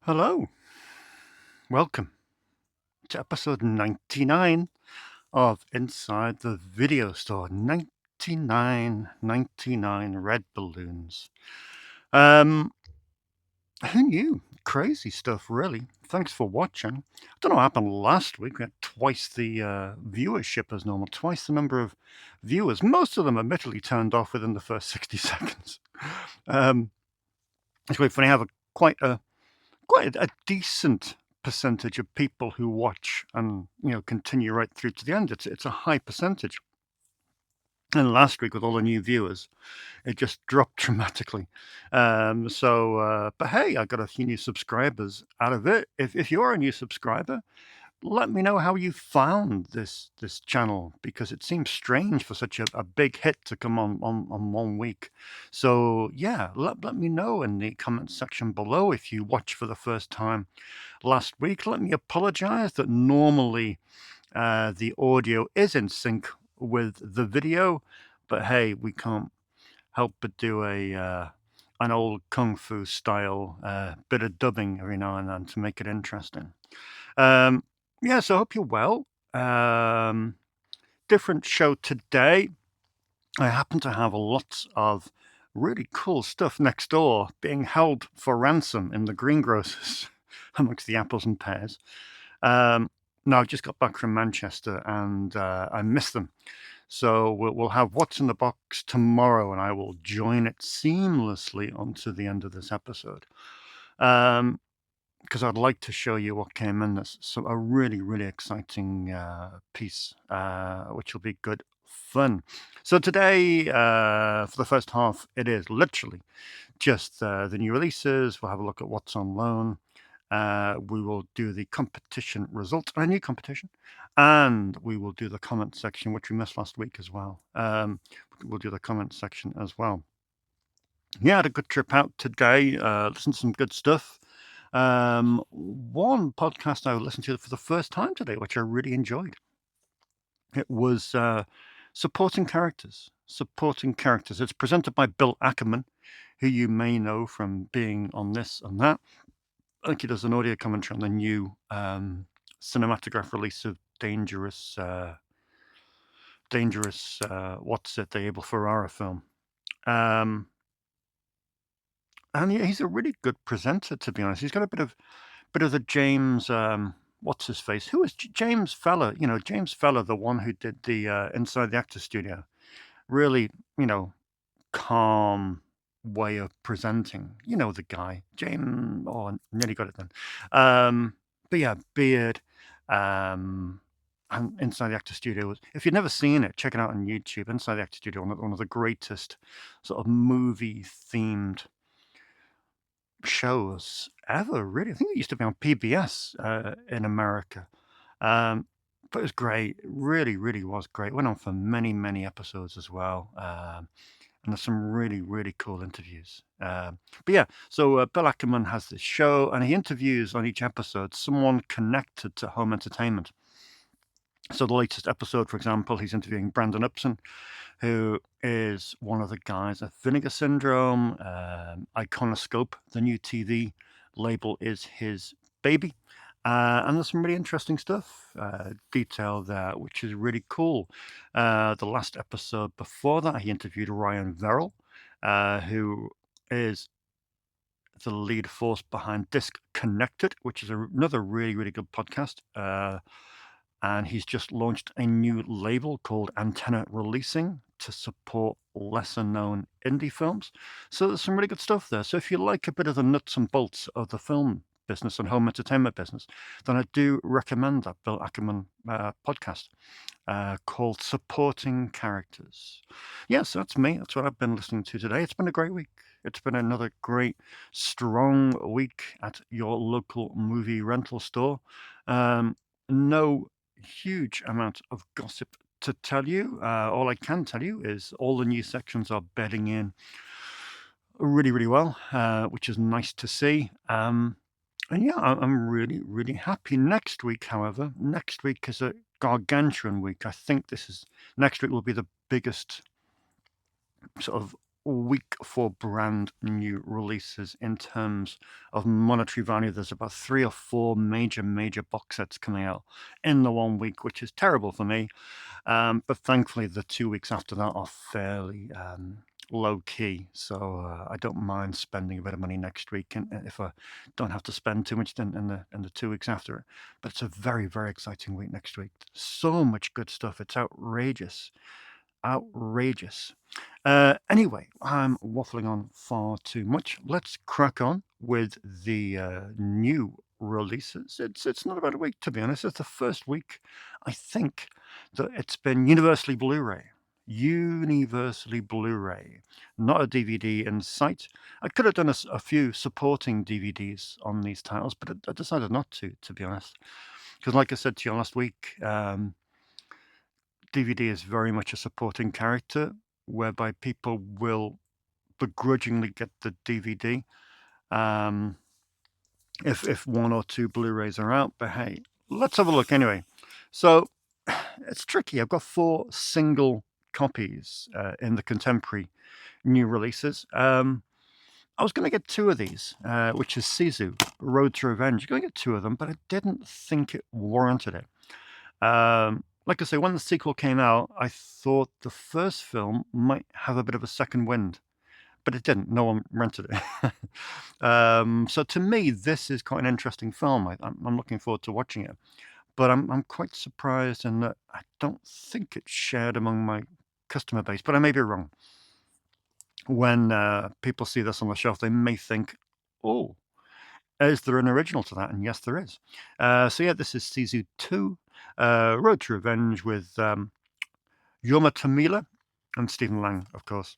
Hello, welcome to episode 99 of Inside the Video Store. 99 red balloons. Who knew? Crazy stuff, really. Thanks for watching. I don't know what happened last week. We had twice the viewership as normal, twice the number of viewers. Most of them admittedly turned off within the first 60 seconds. It's quite funny. I have quite a decent percentage of people who watch and continue right through to the end. It's a high percentage. And last week, with all the new viewers, it just dropped dramatically. But hey, I got a few new subscribers out of it. If you're a new subscriber, let me know how you found this channel, because it seems strange for such a big hit to come on 1 week. So yeah, let me know in the comment section below if you watched for the first time last week. Let me apologize that normally the audio is in sync with the video, but hey, we can't help but do an old kung fu style bit of dubbing every now and then to make it interesting. Yeah, so I hope you're well. Different show today. I happen to have lots of really cool stuff next door being held for ransom in the greengrocers amongst the apples and pears. No, I've just got back from Manchester and I missed them. So we'll have What's in the Box tomorrow, and I will join it seamlessly onto the end of this episode. Because I'd like to show you what came in this. So a really, really exciting piece, which will be good fun. So today, for the first half, it is literally just the new releases. We'll have a look at what's on loan. We will do the competition results, a new competition, and we will do the comment section, which we missed last week as well. We'll do the comment section as well. Yeah, I had a good trip out today. Listened to some good stuff. One podcast I listened to for the first time today, which I really enjoyed. It was Supporting Characters. It's presented by Bill Ackerman, who you may know from being on this and that. I think he does an audio commentary on the new cinematograph release of Dangerous, what's it, the Abel Ferrara film. And yeah, he's a really good presenter, to be honest. He's got a bit of the James, what's his face? Who is James Feller? James Feller, the one who did the Inside the Actors Studio. Really, calm way of presenting. The guy, James. Oh, I nearly got it then. But yeah, Beard, and Inside the Actors Studio. If you've never seen it, check it out on YouTube. Inside the Actors Studio, one of the greatest sort of movie-themed shows ever, really. I think it used to be on PBS in America. But it was great. It really, really was great. Went on for many, many episodes as well. And there's some really, really cool interviews. But yeah, so Bill Ackerman has this show, and he interviews on each episode someone connected to home entertainment. So the latest episode, for example, he's interviewing Brandon Upson, who is one of the guys at Vinegar Syndrome. Iconoscope, the new TV label, is his baby. And there's some really interesting stuff detailed there, which is really cool. The last episode before that, he interviewed Ryan Verrill, who is the lead force behind Disconnected, which is another really, really good podcast. And he's just launched a new label called Antenna Releasing to support lesser-known indie films. So there's some really good stuff there. So if you like a bit of the nuts and bolts of the film business and home entertainment business, then I do recommend that Bill Ackerman podcast called Supporting Characters. Yes, that's me. That's what I've been listening to today. It's been a great week. It's been another great, strong week at your local movie rental store. No huge amount of gossip to tell you. All I can tell you is all the new sections are bedding in really, really well, which is nice to see. And yeah, I'm really, really happy. Next week, however, is gargantuan week. I think next week will be the biggest sort of week for brand new releases in terms of monetary value. There's about 3 or 4 major box sets coming out in the 1 week, which is terrible for me. But thankfully, the 2 weeks after that are fairly low key. So I don't mind spending a bit of money next week, and if I don't have to spend too much in the 2 weeks after it. But it's a very, very exciting week next week. So much good stuff. It's outrageous. Outrageous. Anyway, I'm waffling on far too much. Let's crack on with the new releases. It's not about a week, to be honest. It's the first week, I think, that it's been universally Blu-ray. Universally Blu-ray, not a DVD in sight. I could have done a few supporting DVDs on these titles, but I decided not to be honest. Because, like I said to you last week, DVD is very much a supporting character, whereby people will begrudgingly get the DVD if 1 or 2 Blu-rays are out. But hey, let's have a look anyway. So it's tricky. I've got 4 single copies in the contemporary new releases. I was going to get 2 of these, which is Sisu, Road to Revenge. I'm going to get 2 of them, but I didn't think it warranted it. Like I say, when the sequel came out, I thought the first film might have a bit of a second wind, but it didn't. No one rented it. So to me, this is quite an interesting film. I'm looking forward to watching it, but I'm quite surprised in that I don't think it's shared among my customer base, but I may be wrong. When people see this on the shelf, they may think, oh, is there an original to that? And yes, there is. So yeah, this is Sisu 2, Road to Revenge with Yoma Tamila and Stephen Lang, of course.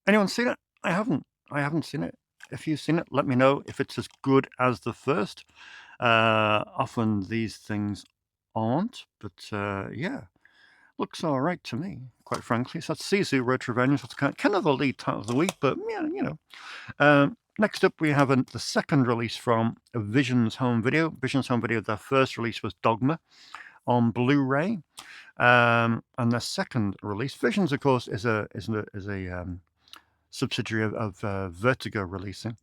Anyone seen it? I haven't. I haven't seen it. If you've seen it, let me know if it's as good as the first. Often these things aren't, but yeah, looks all right to me, quite frankly. So that's Sisu, Road to Revenge. That's kind of the lead title of the week, but yeah, you know. Next up, we have the second release from Vision's Home Video. Vision's Home Video, their first release was Dogma on Blu-ray, and their second release, Vision's, of course, is a subsidiary of Vertigo Releasing,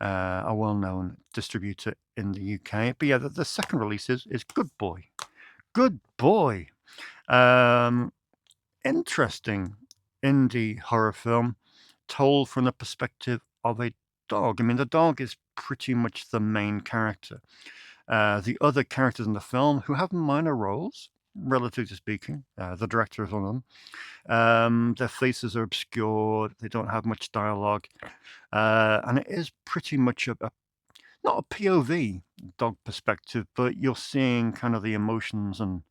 a well-known distributor in the UK. But yeah, the second release is Good Boy. Good Boy. Interesting indie horror film told from the perspective of a dog. I mean, the dog is pretty much the main character. The other characters in the film, who have minor roles, relatively speaking, the director is one of them, their faces are obscured, they don't have much dialogue, and it is pretty much not a POV dog perspective, but you're seeing kind of the emotions and,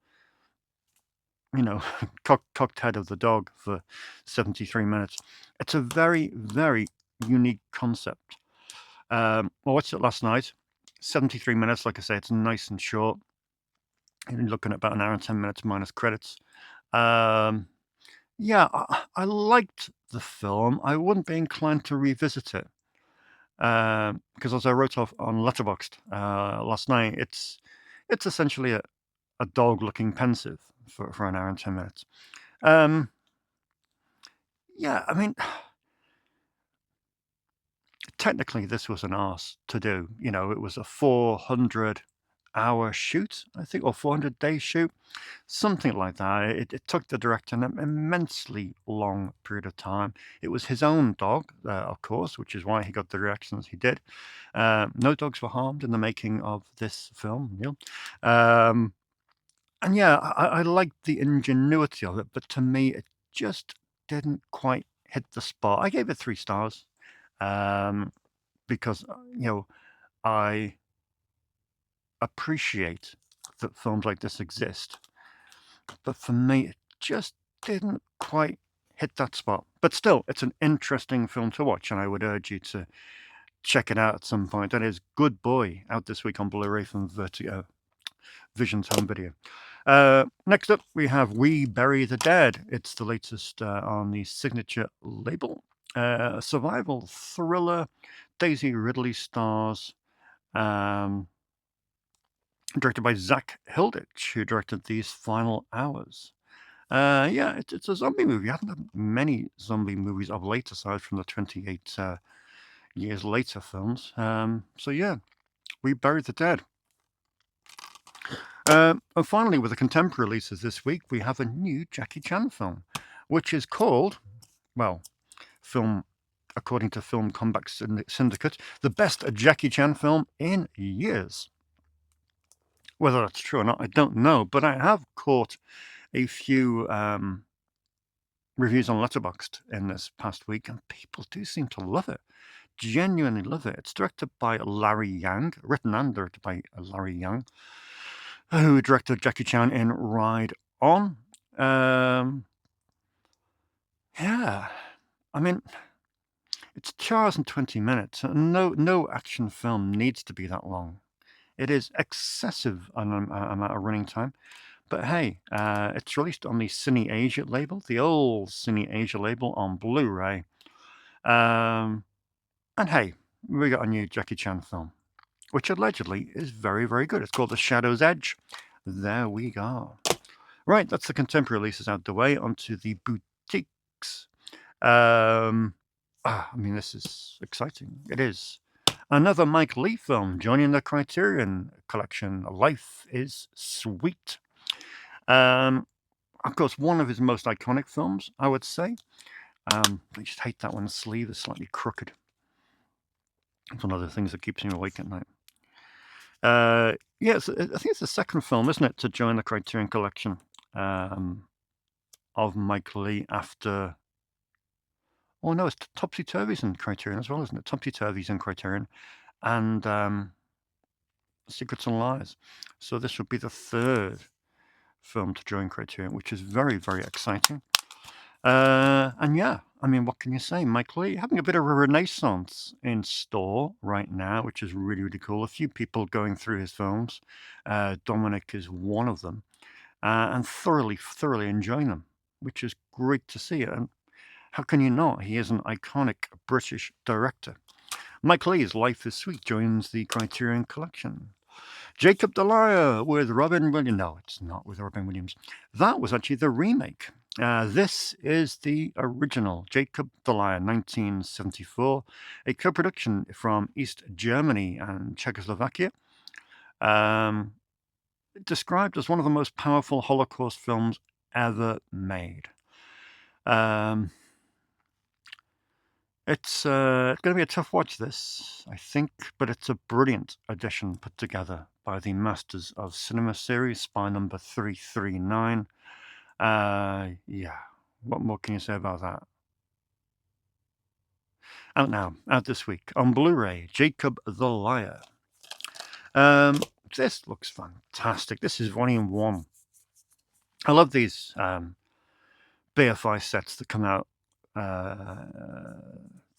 you know, cocked head of the dog for 73 minutes. It's a very, very unique concept. I watched it last night. 73 minutes, like I say, it's nice and short. You're looking at about an hour and 10 minutes minus credits. Yeah, I liked the film. I wouldn't be inclined to revisit it. Because as I wrote off on Letterboxd last night, it's essentially a dog looking pensive for an hour and 10 minutes. Yeah, I mean, technically this was an arse to do. You know, it was a 400-hour shoot, I think, or 400-day shoot, something like that. It took the director an immensely long period of time. It was his own dog, of course, which is why he got the reactions he did. No dogs were harmed in the making of this film, Neil. And yeah, I liked the ingenuity of it, but to me, it just didn't quite hit the spot. I gave it 3 stars because, you know, I appreciate that films like this exist. But for me, it just didn't quite hit that spot. But still, it's an interesting film to watch, and I would urge you to check it out at some point. That is Good Boy, out this week on Blu-ray from Vision's Home Video. Next up, we have We Bury the Dead. It's the latest on the Signature label. Survival thriller. Daisy Ridley stars. directed by Zach Hilditch, who directed These Final Hours. Yeah, it's a zombie movie. I haven't done many zombie movies of late, aside from the 28 years later films. So yeah, we buried the dead. And finally, with the contemporary releases this week, we have a new Jackie Chan film, which is called, well, film according to Film Comeback Syndicate, the best Jackie Chan film in years. Whether that's true or not, I don't know, but I have caught a few reviews on Letterboxd in this past week, and people do seem to love it. Genuinely love it. It's directed by Larry Yang, written and directed by Larry Yang, who directed Jackie Chan in Ride On. Yeah, I mean, it's 2 hours and 20 minutes. No action film needs to be that long. It is excessive amount of running time. But hey, it's released on the Cine Asia label, the old Cine Asia label on Blu-ray. And hey, we got a new Jackie Chan film, which allegedly is very, very good. It's called The Shadow's Edge. There we go. Right, that's the contemporary releases out the way. Onto the boutiques. I mean, this is exciting. It is. Another Mike Leigh film joining the Criterion collection. Life is Sweet. Of course, one of his most iconic films, I would say. I just hate that one. The sleeve is slightly crooked. It's one of the things that keeps me awake at night. Yes, I think it's the second film, isn't it, to join the Criterion collection of Mike Leigh after. Oh no, it's Topsy Turvy's in Criterion as well, isn't it? Topsy Turvy's in Criterion, and Secrets and Lies. So this would be the third film to join Criterion, which is very, very exciting. And yeah, I mean, what can you say? Mike Leigh having a bit of a renaissance in store right now, which is really, really cool. A few people going through his films. Dominic is one of them, and thoroughly, thoroughly enjoying them, which is great to see. And how can you not? He is an iconic British director. Mike Leigh's Life is Sweet joins the Criterion collection. Jacob the Liar with Robin Williams. No, it's not with Robin Williams. That was actually the remake. This is the original, Jacob the Liar, 1974, a co-production from East Germany and Czechoslovakia. Described as one of the most powerful Holocaust films ever made. It's going to be a tough watch, this, I think, but it's a brilliant edition put together by the Masters of Cinema series, Spy number 339. Yeah, what more can you say about that? Out now, out this week on Blu-ray, Jacob the Liar. This looks fantastic. This is Volume 1. I love these BFI sets that come out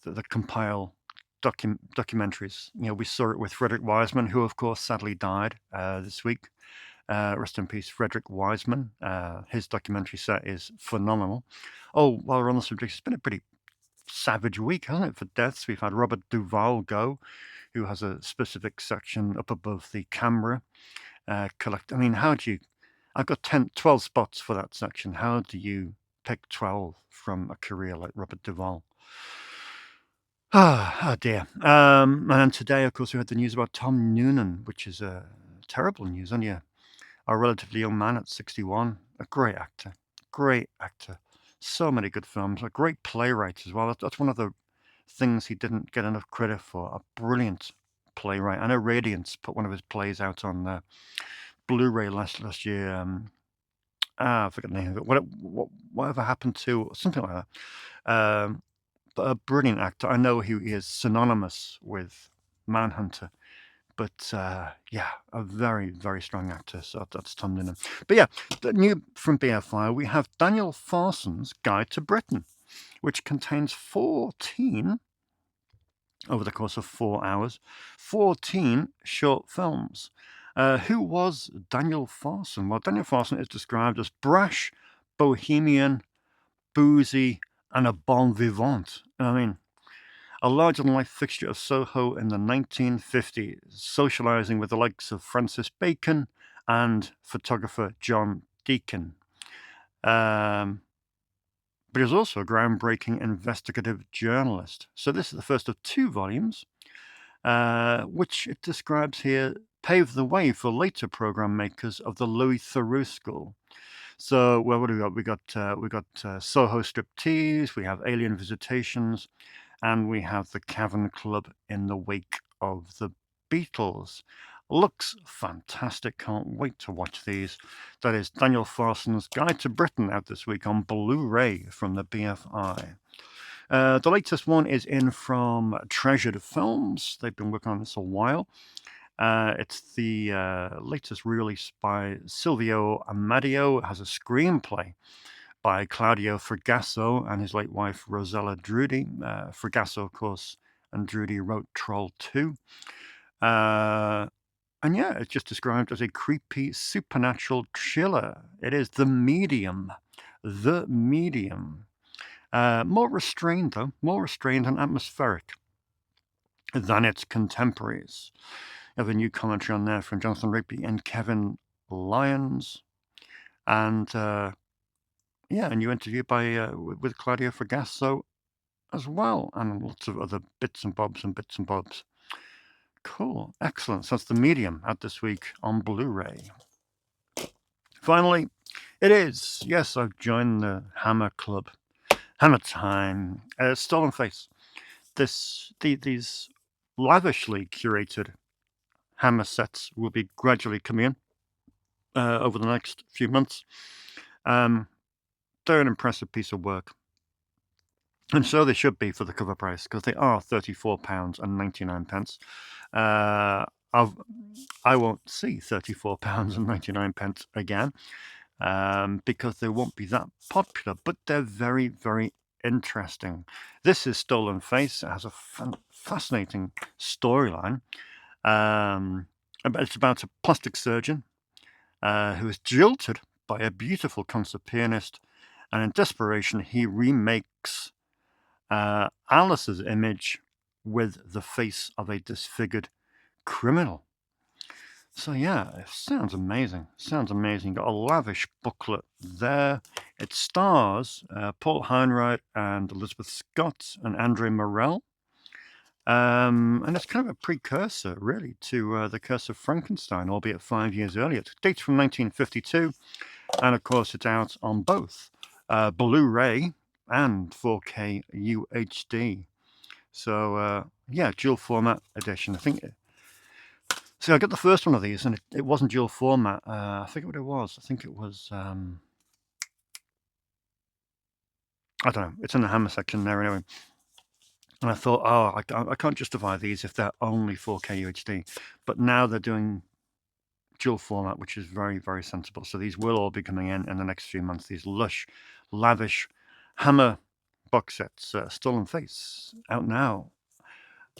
that compile documentaries. You know, we saw it with Frederick Wiseman, who of course sadly died this week. Rest in peace, Frederick Wiseman. His documentary set is phenomenal. Oh, while we're on the subject, it's been a pretty savage week, hasn't it, for deaths? We've had Robert Duvall go, who has a specific section up above the camera. I mean, how do you... I've got 12 spots for that section. How do you pick 12 from a career like Robert Duvall? Oh dear. And today, of course, we had the news about Tom Noonan, which is terrible news. Only a relatively young man at 61. A great actor. Great actor. So many good films. A great playwright as well. That's one of the things he didn't get enough credit for. A brilliant playwright. I know Radiance put one of his plays out on Blu-ray last year. I forget the name of it. Whatever happened to something like that. But a brilliant actor. I know he is synonymous with Manhunter, but yeah, a very, very strong actor. So that's Tom Noonan. But yeah, the new from BFI, we have Daniel Farson's Guide to Britain, which contains 14, over the course of 4 hours, 14 short films. Who was Daniel Farson? Well, Daniel Farson is described as brash, bohemian, boozy, and a bon vivant. I mean, a larger-than-life fixture of Soho in the 1950s, socializing with the likes of Francis Bacon and photographer John Deacon. But he was also a groundbreaking investigative journalist. So this is the first of 2 volumes, which it describes here paved the way for later program makers of the Louis Theroux School. So, well, what do we got? We got Soho Striptease, we have Alien Visitations, and we have the Cavern Club in the wake of the Beatles. Looks fantastic. Can't wait to watch these. That is Daniel Farson's Guide to Britain, out this week on Blu-ray from the BFI. The latest one is in from Treasured Films. They've been working on this a while. It's the latest release by Silvio Amadio. It has a screenplay by Claudio Fragasso and his late wife Rosella Drudi. Fragasso, of course, and Drudi wrote Troll 2. And yeah, it's just described as a creepy supernatural thriller. It is The Medium. The Medium. More restrained, though. More restrained and atmospheric than its contemporaries. You have a new commentary on there from Jonathan Rigby and Kevin Lyons. And yeah, a new interview by with Claudio Fragasso as well. And lots of other bits and bobs. Cool. Excellent. So that's The Medium out this week on Blu-ray. Finally, it is. Yes, I've joined the Hammer Club. Hammer time. Stolen Face. These lavishly curated Hammer sets will be gradually coming in over the next few months. They're an impressive piece of work. And so they should be for the cover price, because they are £34.99. I won't see £34.99 again, because they won't be that popular, but they're very, very interesting. This is Stolen Face. It has a fascinating storyline. It's about a plastic surgeon who is jilted by a beautiful concert pianist, and in desperation he remakes Alice's image with the face of a disfigured criminal. So yeah, it sounds amazing. Got a lavish booklet there. It stars Paul Heinrich and Elizabeth Scott and Andre Morell. And it's kind of a precursor, really, to The Curse of Frankenstein, albeit 5 years earlier. It dates from 1952, and of course it's out on both Blu-ray and 4K UHD. So yeah, dual format edition. I think. So I got the first one of these, and it wasn't dual format. I think what it was. I think it was. I don't know. It's in the Hammer section there anyway. And I thought, oh, I can't justify these if they're only 4K UHD. But now they're doing dual format, which is very, very sensible. So these will all be coming in the next few months. These lush, lavish Hammer box sets. Stolen Face, out now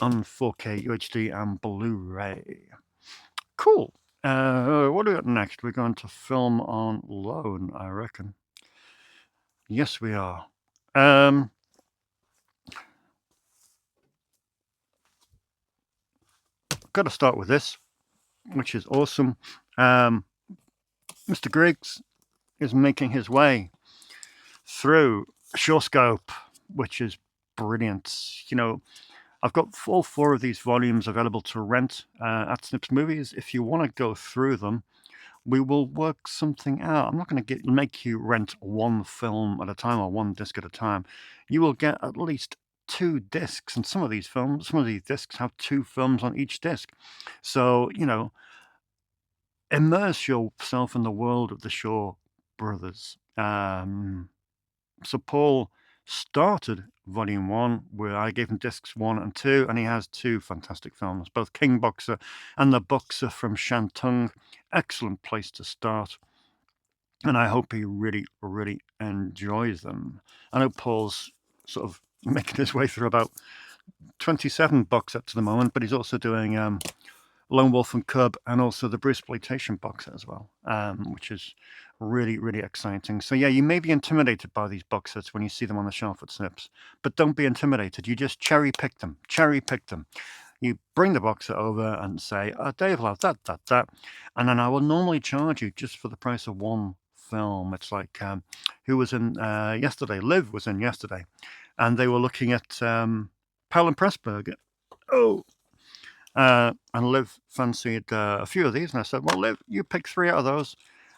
on 4K UHD and Blu-ray. Cool. What do we got next? We're going to Film on Loan, I reckon. Yes, we are. Got to start with this, which is awesome. Mr. Griggs is making his way through SureScope, which is brilliant. You know, I've got all 4 of these volumes available to rent at Snips Movies. If you want to go through them, we will work something out. I'm not going to make you rent one film at a time or one disc at a time. You will get at least 2 discs, and some of these discs have 2 films on each disc. So, you know, immerse yourself in the world of the Shaw brothers. So Paul started Volume 1, where I gave him discs 1 and 2, and he has 2 fantastic films, both King Boxer and The Boxer from Shantung. Excellent place to start, and I hope he really, really enjoys them. I know Paul's sort of making his way through about 27 box sets at the moment, but he's also doing Lone Wolf and Cub, and also the Bruceploitation box set as well, which is really, really exciting. So yeah, you may be intimidated by these box sets when you see them on the shelf at Snips, but don't be intimidated. You just cherry pick them. Cherry pick them. You bring the box set over and say, "Oh, Dave will have that," and then I will normally charge you just for the price of one film. It's like who was in yesterday? Liv was in yesterday, and they were looking at Powell and Pressburger. Oh, and Liv fancied a few of these, and I said, "Well, Liv, you pick 3 out of those,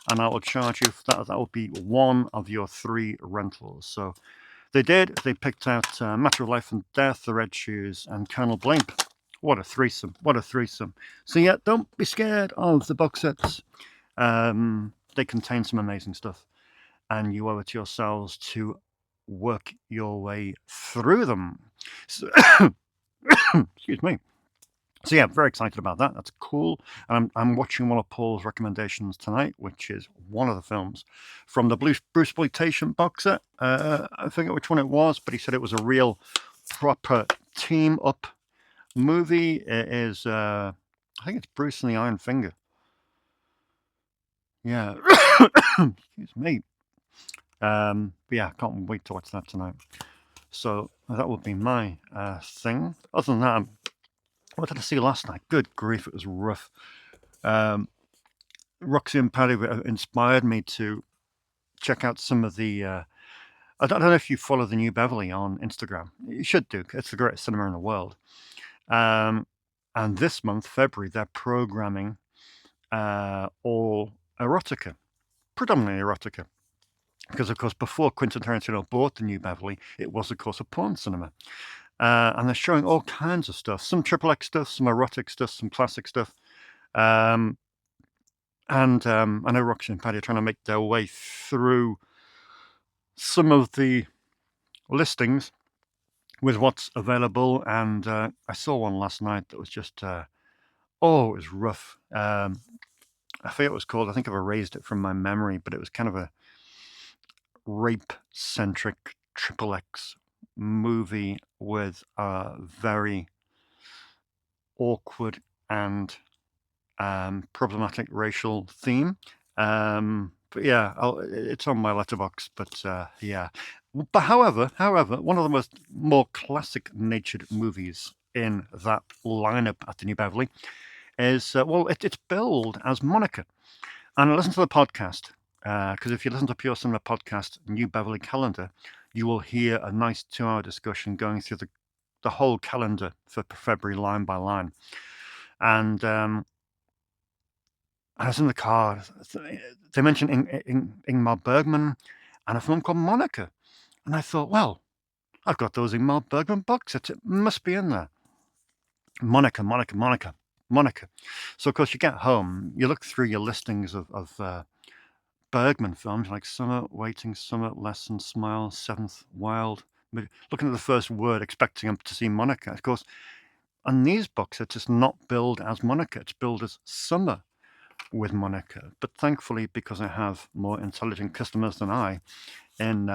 and I will charge you for that. That will be one of your 3 rentals." So they did. They picked out Matter of Life and Death, The Red Shoes, and Colonel Blimp. What a threesome! What a threesome! So yeah, don't be scared of the box sets. They contain some amazing stuff, and you owe it to yourselves to work your way through them. So, excuse me. So yeah, very excited about that. That's cool. And I'm watching one of Paul's recommendations tonight, which is one of the films from the Bruceploitation box set. I forget which one it was, but he said it was a real proper team up movie. It is, I think it's Bruce and the Iron Finger. Yeah. Excuse me. But yeah, can't wait to watch that tonight. So that would be my thing. Other than that, what did I see last night? Good grief, it was rough. Roxy and Paddy inspired me to check out some of the. I don't know if you follow the New Beverly on Instagram. You should do. It's the greatest cinema in the world. And this month, February, they're programming all erotica, predominantly erotica. Because, of course, before Quentin Tarantino bought the New Beverly, it was, of course, a porn cinema. And they're showing all kinds of stuff. Some XXX stuff, some erotic stuff, some classic stuff. And I know Roxy and Paddy are trying to make their way through some of the listings with what's available. And I saw one last night that was just, it was rough. I forget what it was called. I think I've erased it from my memory, but it was kind of a rape-centric XXX movie with a very awkward and problematic racial theme. But yeah, it's on my letterbox. But yeah, but however, one of the more classic-natured movies in that lineup at the New Beverly is it's billed as Monica. And I listened to the podcast because if you listen to Pure Cinema podcast New Beverly calendar, you will hear a nice 2-hour discussion going through the whole calendar for February line by line. And I was in the car. They mentioned Ingmar Bergman and a film called Monica. And I thought, well, I've got those Ingmar Bergman box sets. It must be in there. Monica. So, of course, you get home, you look through your listings of Bergman films like Summer, Waiting, Summer, Lesson, Smile, Seventh Wild. Looking at the first word, expecting to see Monica. Of course, on these box sets, it's not billed as Monica. It's billed as Summer with Monica. But thankfully, because I have more intelligent customers than I in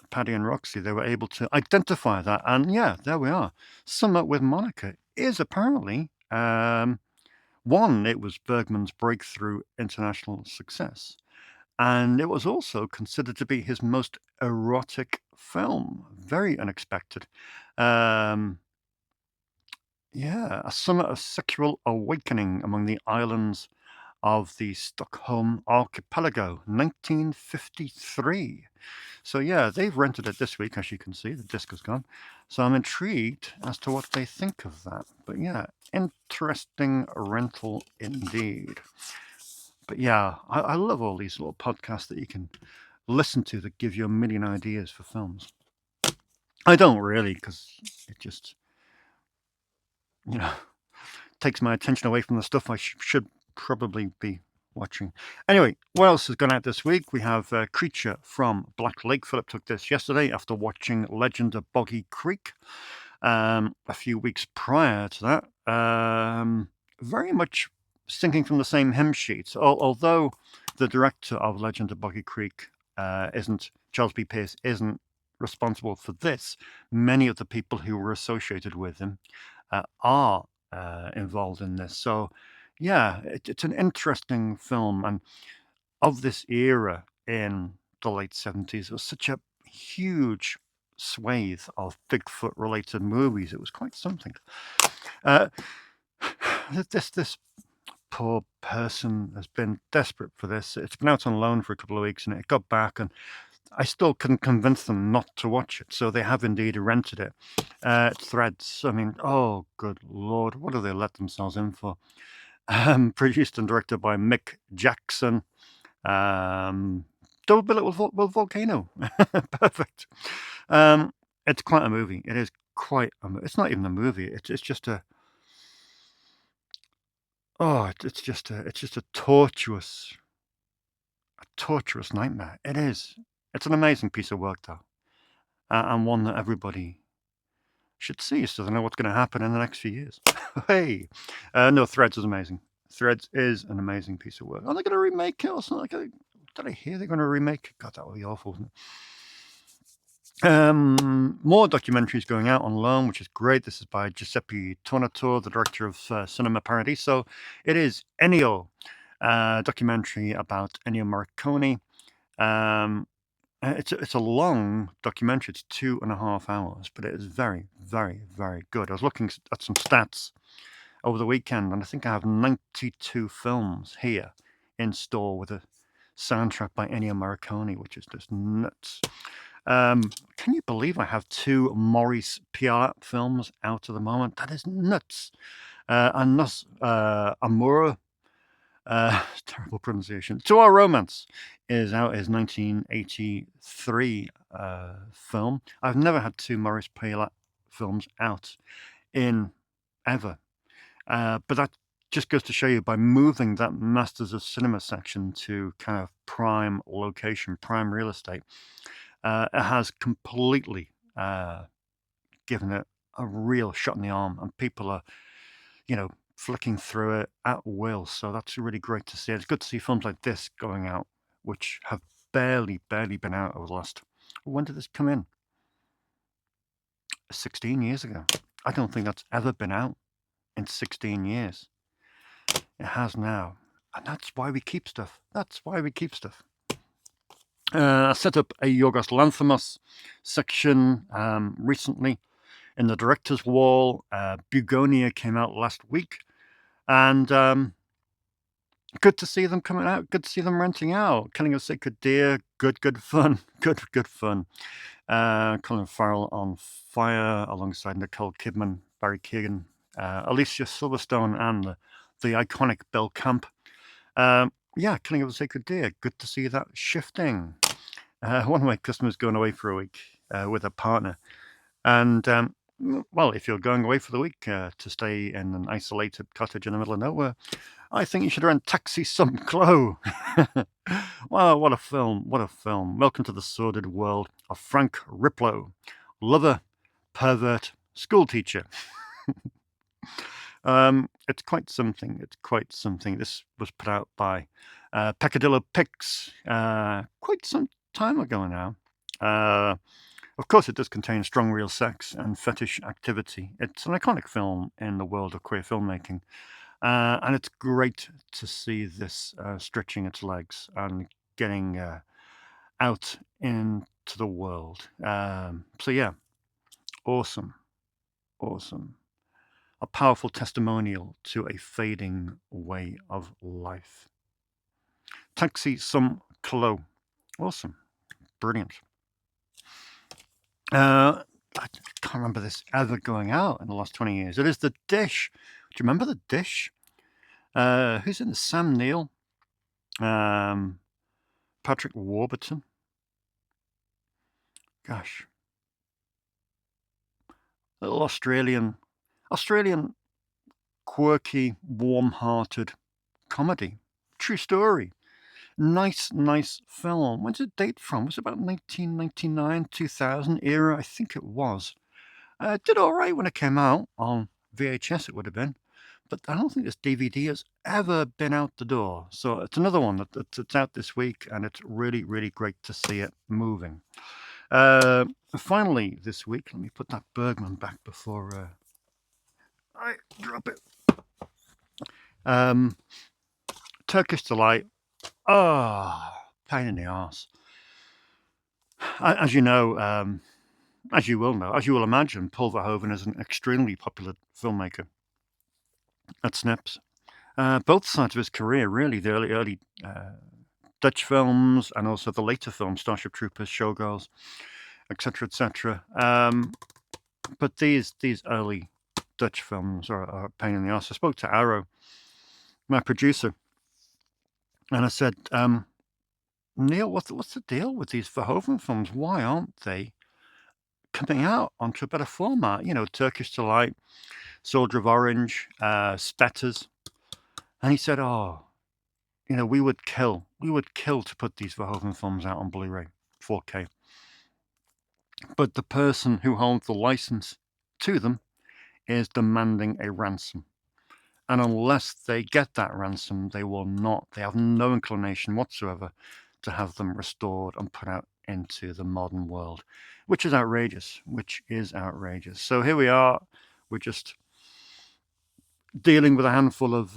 Paddy and Roxy, they were able to identify that. And yeah, there we are. Summer with Monica is apparently, one, it was Bergman's breakthrough international success. And it was also considered to be his most erotic film. Very unexpected. Yeah, a summer of sexual awakening among the islands of the Stockholm archipelago, 1953. So yeah, they've rented it this week, as you can see. The disc is gone. So I'm intrigued as to what they think of that. But yeah, interesting rental indeed. But yeah, I love all these little podcasts that you can listen to that give you a million ideas for films. I don't really, because it just, takes my attention away from the stuff I should probably be watching. Anyway, what else has gone out this week? We have Creature from Black Lake. Philip took this yesterday after watching Legend of Boggy Creek a few weeks prior to that. Very much singing from the same hymn sheet, although the director of Legend of Boggy Creek Charles B. Pierce isn't responsible for this. Many of the people who were associated with him are involved in this. So, yeah, it's an interesting film, and of this era in the late 70s, it was such a huge swathe of Bigfoot-related movies. It was quite something. Uh, this poor person has been desperate for this. It's been out on loan for a couple of weeks, and it got back, and I still couldn't convince them not to watch it. So they have indeed rented it. Threads. I mean, oh, good Lord, what do they let themselves in for? Produced and directed by Mick Jackson. Double bill it with Volcano. Perfect. It's quite a movie. It is quite a movie. It's not even a movie. It's just a it's just a tortuous nightmare. It is. It's an amazing piece of work though, and one that everybody should see so they know what's going to happen in the next few years. Hey, no, Threads is amazing. Threads is an amazing piece of work. Are they going to remake it or something? Did I hear they're going to remake it? God, that would be awful, wouldn't it? More documentaries going out on loan, which is great. This is by Giuseppe Tornatore, the director of Cinema Paradiso. It is Ennio, documentary about Ennio Morricone. It's a long documentary. It's 2.5 hours, but it is very, very, very good. I was looking at some stats over the weekend, and I think I have 92 films here in store with a soundtrack by Ennio Morricone, which is just nuts. Can you believe I have 2 Maurice Pialat films out at the moment? That is nuts. And Nos Amora, terrible pronunciation. To Our Romance is out as 1983 film. I've never had 2 Maurice Pialat films out in ever. But that just goes to show you, by moving that Masters of Cinema section to kind of prime location, prime real estate, it has completely given it a real shot in the arm, and people are, flicking through it at will. So that's really great to see. It's good to see films like this going out, which have barely been out over the last. When did this come in? 16 years ago. I don't think that's ever been out in 16 years. It has now. And that's why we keep stuff. I set up a Yorgos Lanthimos section recently in the director's wall. Bugonia came out last week. And good to see them coming out. Good to see them renting out. Killing of Sacred Deer. Good fun. Good fun. Colin Farrell on Fire alongside Nicole Kidman, Barry Keoghan, Alicia Silverstone, and the iconic Bill Camp. Killing of a Sacred Deer. Good to see that shifting. One of my customers going away for a week with a partner. And, well, if you're going away for the week to stay in an isolated cottage in the middle of nowhere, I think you should rent Taxi Some Clo. Wow, what a film. Welcome to the sordid world of Frank Riplow, lover, pervert, schoolteacher. It's quite something. This was put out by Peccadillo Picks quite some time ago now. Of course, it does contain strong real sex and fetish activity. It's an iconic film in the world of queer filmmaking. And it's great to see this stretching its legs and getting out into the world. So yeah, awesome. A powerful testimonial to a fading way of life. Taxi Some Clo. Awesome. Brilliant. I can't remember this ever going out in the last 20 years. It is The Dish. Do you remember The Dish? Who's in it? Sam Neill, Patrick Warburton. Gosh, little Australian, quirky, warm-hearted comedy. True story. Nice film. When's it date from? Was it about 1999, 2000 era? I think it was. It did all right when it came out on VHS. It would have been. But I don't think this DVD has ever been out the door. So it's another one that's out this week, and it's really great to see it moving. Finally, this week, let me put that Bergman back before I drop it. Turkish Delight. Oh, pain in the arse. As you know, as you will know, as you will imagine, Paul Verhoeven is an extremely popular filmmaker at Snips. Both sides of his career, really, the early Dutch films and also the later films, Starship Troopers, Showgirls, etc., etc. But these early Dutch films are a pain in the ass. I spoke to Arrow, my producer, and I said, Neil, what's the deal with these Verhoeven films? Why aren't they coming out onto a better format? You know, Turkish Delight, Soldier of Orange, Spetters. And he said, oh, you know, we would kill to put these Verhoeven films out on Blu-ray, 4K. But the person who holds the license to them is demanding a ransom. And unless they get that ransom, they have no inclination whatsoever to have them restored and put out into the modern world, which is outrageous, So here we are. We're just dealing with a handful of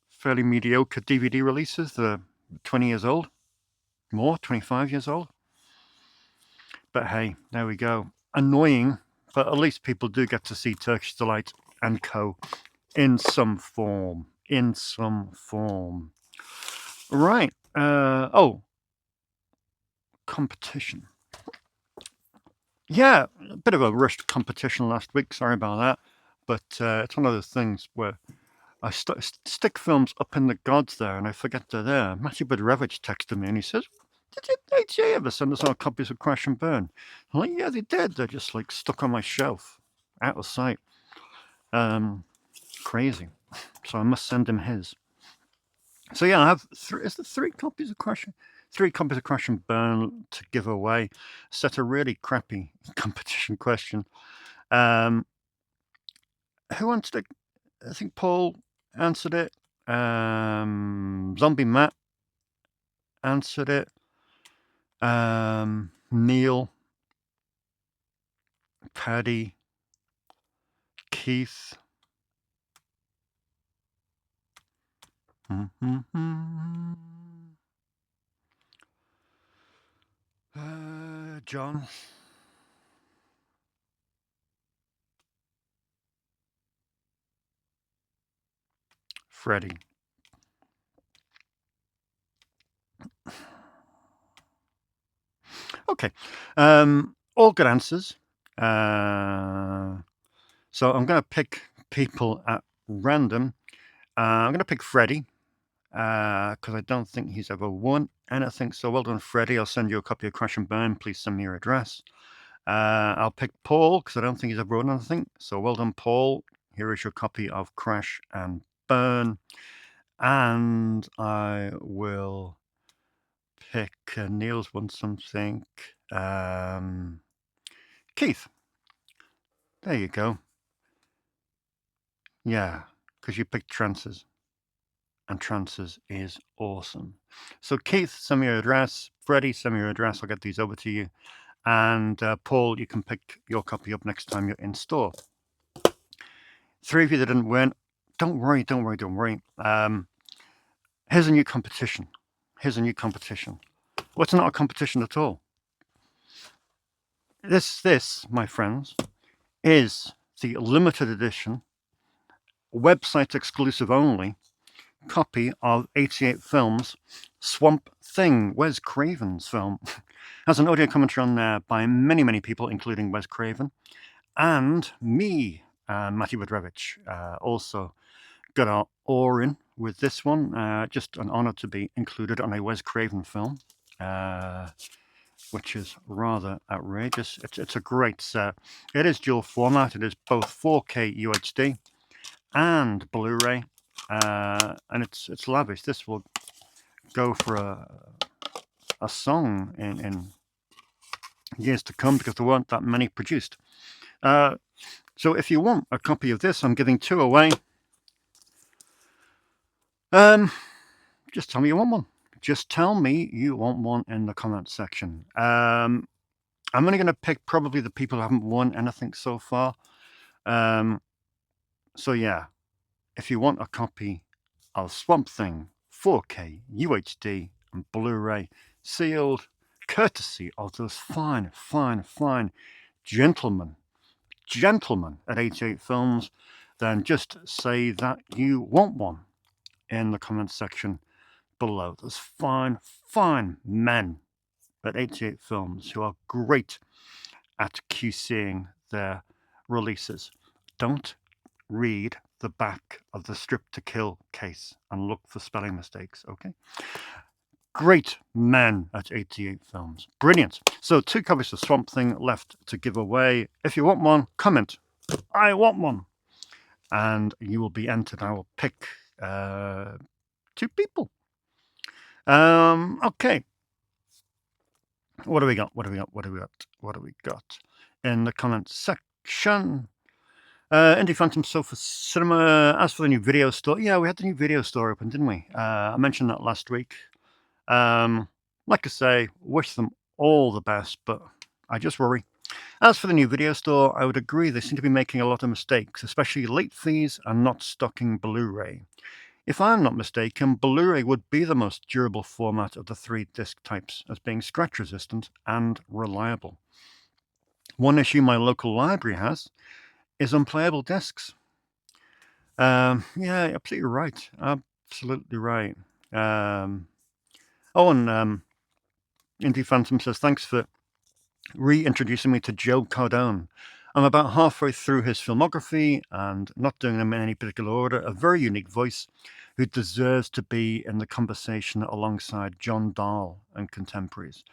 fairly mediocre DVD releases that are 20 years old, more, 25 years old. But hey, there we go. Annoying, but at least people do get to see Turkish Delight and Co. in some form. Right. Competition. Yeah, a bit of a rushed competition last week. Sorry about that. But it's one of those things where I stick films up in the gods there and I forget they're there. Matty Budrewicz texted me and he says, did HA ever send us our copies of Crash and Burn? I'm like, yeah, they did. They're just like stuck on my shelf, out of sight. Crazy. So I must send him his. So yeah, I have three copies of Crash and Burn to give away. Set a really crappy competition question. Who answered it? I think Paul answered it. Zombie Matt answered it. Neil, Paddy, Keith. John. Freddie. Okay. All good answers. So I'm going to pick people at random. I'm going to pick Freddie because I don't think he's ever won anything. So well done, Freddie. I'll send you a copy of Crash and Burn. Please send me your address. I'll pick Paul because I don't think he's ever won anything. So well done, Paul. Here is your copy of Crash and Burn. And I will pick Neil's won something. Keith. There you go. Yeah, because you picked Trances. And Trances is awesome. So Keith, send me your address. Freddie, send me your address. I'll get these over to you. And Paul, you can pick your copy up next time you're in store. 3 of you that didn't win, don't worry. Here's a new competition. Well, it's not a competition at all. This, my friends, is the limited edition, website exclusive only copy of 88 Films Swamp Thing, Wes Craven's film. Has an audio commentary on there by many people, including Wes Craven and me, Matty Budrewicz. Also got our oar in with this one. Just an honor to be included on a Wes Craven film, which is rather outrageous. It's a great set. It is dual format. It is both 4K UHD and Blu-ray, and it's lavish. This will go for a song in years to come because there weren't that many produced. So if you want a copy of this, I'm giving 2 away. Just tell me you want one. Just tell me you want one in the comments section. I'm only going to pick probably the people who haven't won anything so far. So yeah, if you want a copy of Swamp Thing 4K, UHD, and Blu-ray, sealed, courtesy of those fine, fine, fine gentlemen at 88 Films, then just say that you want one in the comments section below. Those fine, fine men at 88 Films who are great at QCing their releases. Don't read the back of the Strip to Kill case and look for spelling mistakes, okay? Great men at 88 Films. Brilliant. So 2 copies of Swamp Thing left to give away. If you want one, comment, I want one. And you will be entered. I will pick 2 people. Okay. What do we got? What do we got in the comments section? Indie Phantom Sofa Cinema. As for the new video store, yeah, we had the new video store open, didn't we? I mentioned that last week. Like I say, wish them all the best, but I just worry. As for the new video store, I would agree they seem to be making a lot of mistakes, especially late fees and not stocking Blu-ray. If I'm not mistaken, Blu-ray would be the most durable format of the 3 disc types, as being scratch-resistant and reliable. One issue my local library has is unplayable discs. Yeah, absolutely right. Absolutely right. And Indie Phantom says, thanks for reintroducing me to Joe Cardone. I'm about halfway through his filmography and not doing them in any particular order. A very unique voice who deserves to be in the conversation alongside John Dahl and contemporaries.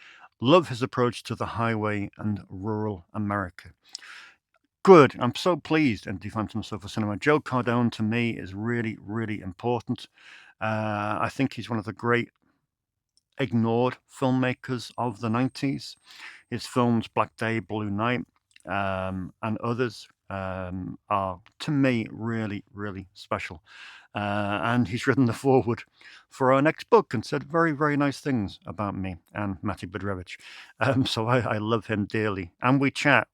Love his approach to the highway and rural America. Good. I'm so pleased, Indie Phantom Sofa Cinema. Joe Cardone to me is really, really important. I think he's one of the great ignored filmmakers of the 90s. His films Black Day, Blue Night, and others are, to me, really, really special. And he's written the foreword for our next book and said very, very nice things about me and Matty Budrewicz. So I love him dearly. And we chat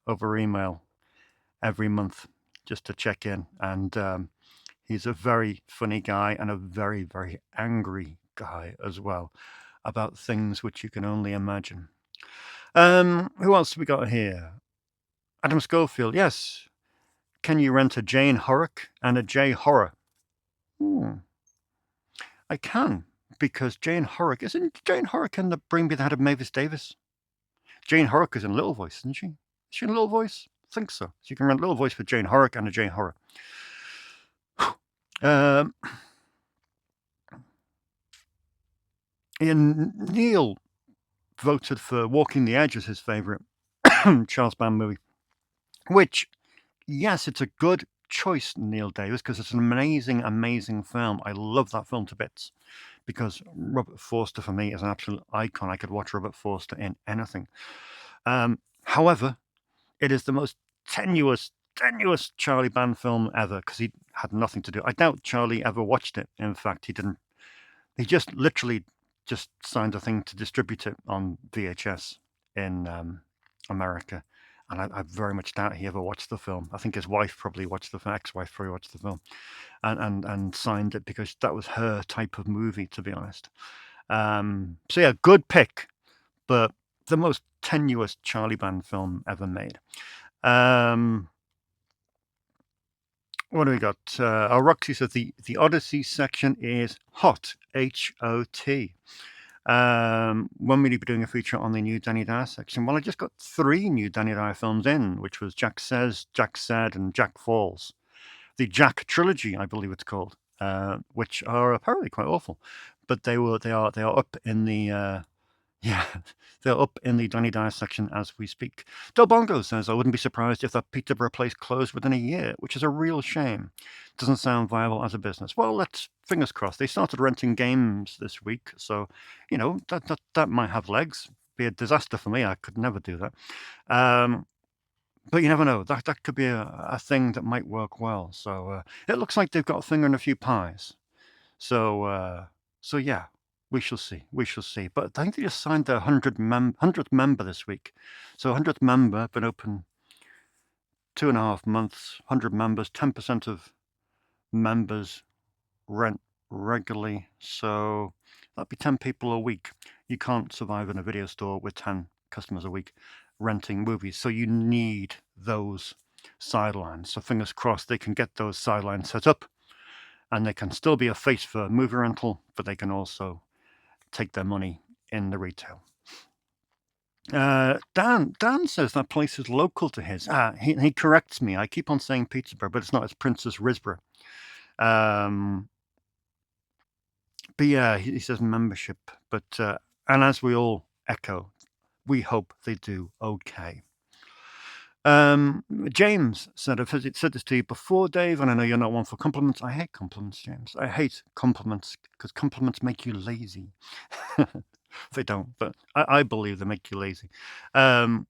over email every month just to check in. And he's a very funny guy and a very, very angry guy as well about things which you can only imagine. Who else have we got here? Adam Schofield, yes. Can you rent a Jane Horrock and a J Horror? I can, because Jane Horrock, isn't Jane Horrock in the Bring Me the Head of Mavis Davis? Jane Horrock is in Little Voice, isn't she? Is she in Little Voice? I think so. So you can rent Little Voice for Jane Horrock and a Jane Horror. Ian Neil voted for Walking the Edge as his favourite Charles Band movie, which, yes, it's a good choice, Neil Davis, because it's an amazing, amazing film. I love that film to bits because Robert Forster, for me, is an absolute icon. I could watch Robert Forster in anything. However, it is the most tenuous Charlie Band film ever because he had nothing to do. I doubt Charlie ever watched it. In fact, he didn't. He just literally just signed a thing to distribute it on VHS in America. And I very much doubt he ever watched the film. I think his wife probably watched the film, ex-wife probably watched the film and signed it because that was her type of movie, to be honest. So yeah, good pick, but the most tenuous Charlie Band film ever made. What do we got? Roxy says the Odyssey section is hot, H-O-T. When will you be doing a feature on the new Danny Dyer section? Well, I just got 3 new Danny Dyer films in, which was Jack Says, Jack Said, and Jack Falls. The Jack trilogy, I believe it's called, which are apparently quite awful, but they are up in the they're up in the Danny Dyer section as we speak. Del Bongo says, I wouldn't be surprised if that Peterborough place closed within a year, which is a real shame. Doesn't sound viable as a business. Well, let's fingers crossed. They started renting games this week, so that might have legs. Be a disaster for me. I could never do that. But you never know. That could be a thing that might work well. So it looks like they've got a finger in a few pies. So yeah. We shall see. But I think they just signed their 100th member this week. So 100th member, been open 2.5 months, 100 members, 10% of members rent regularly. So that'd be 10 people a week. You can't survive in a video store with 10 customers a week renting movies. So you need those sidelines. So fingers crossed they can get those sidelines set up and they can still be a face for movie rental, but they can also take their money in the retail. Dan says that place is local to his. He corrects me. I keep on saying Peterborough, but it's not. It's Princess Risborough. But yeah, he says membership. But and as we all echo, we hope they do okay. James said, I've said this to you before, Dave, and I know you're not one for compliments. I hate compliments, James. I hate compliments because compliments make you lazy. They don't, but I believe they make you lazy. But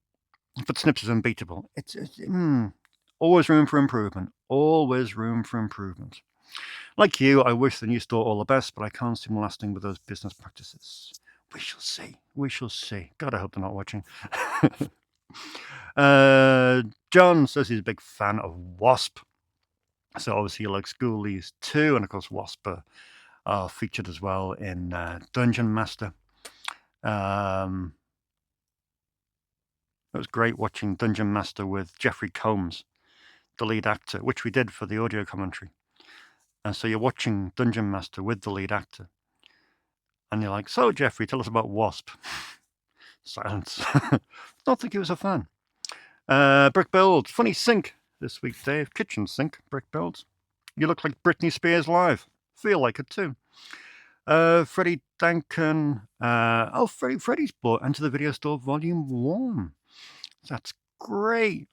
Snips is unbeatable. It's always room for improvement. Always room for improvement. Like you, I wish the new store all the best, but I can't see them lasting with those business practices. We shall see. We shall see. God, I hope they're not watching. John says he's a big fan of Wasp. So obviously he likes Ghoulies too. And of course, Wasp are featured as well in Dungeon Master. It was great watching Dungeon Master with Jeffrey Combs, the lead actor, which we did for the audio commentary. And so you're watching Dungeon Master with the lead actor. And you're like, so Jeffrey, tell us about Wasp. Silence. Don't think he was a fan. Brick Builds, funny sink this week, Dave. Kitchen sink, Brick Builds. You look like Britney Spears live. Feel like it too. Freddie Duncan. Freddie's bought Enter the Video Store Volume 1. That's great.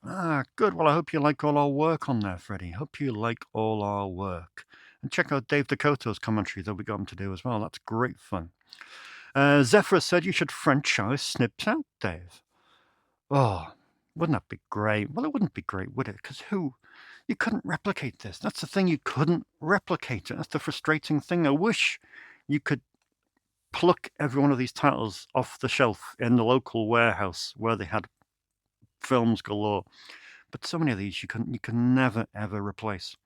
Good. Well, I hope you like all our work on there, Freddie. Hope you like all our work. And check out Dave Dakota's commentary that we got him to do as well. That's great fun. Zephyr said you should franchise Snips out, Dave. Oh, wouldn't that be great? Well, it wouldn't be great, would it? Because you couldn't replicate this. That's the thing, you couldn't replicate it. That's the frustrating thing. I wish you could pluck every one of these titles off the shelf in the local warehouse where they had films galore. But so many of these you can never, ever replace.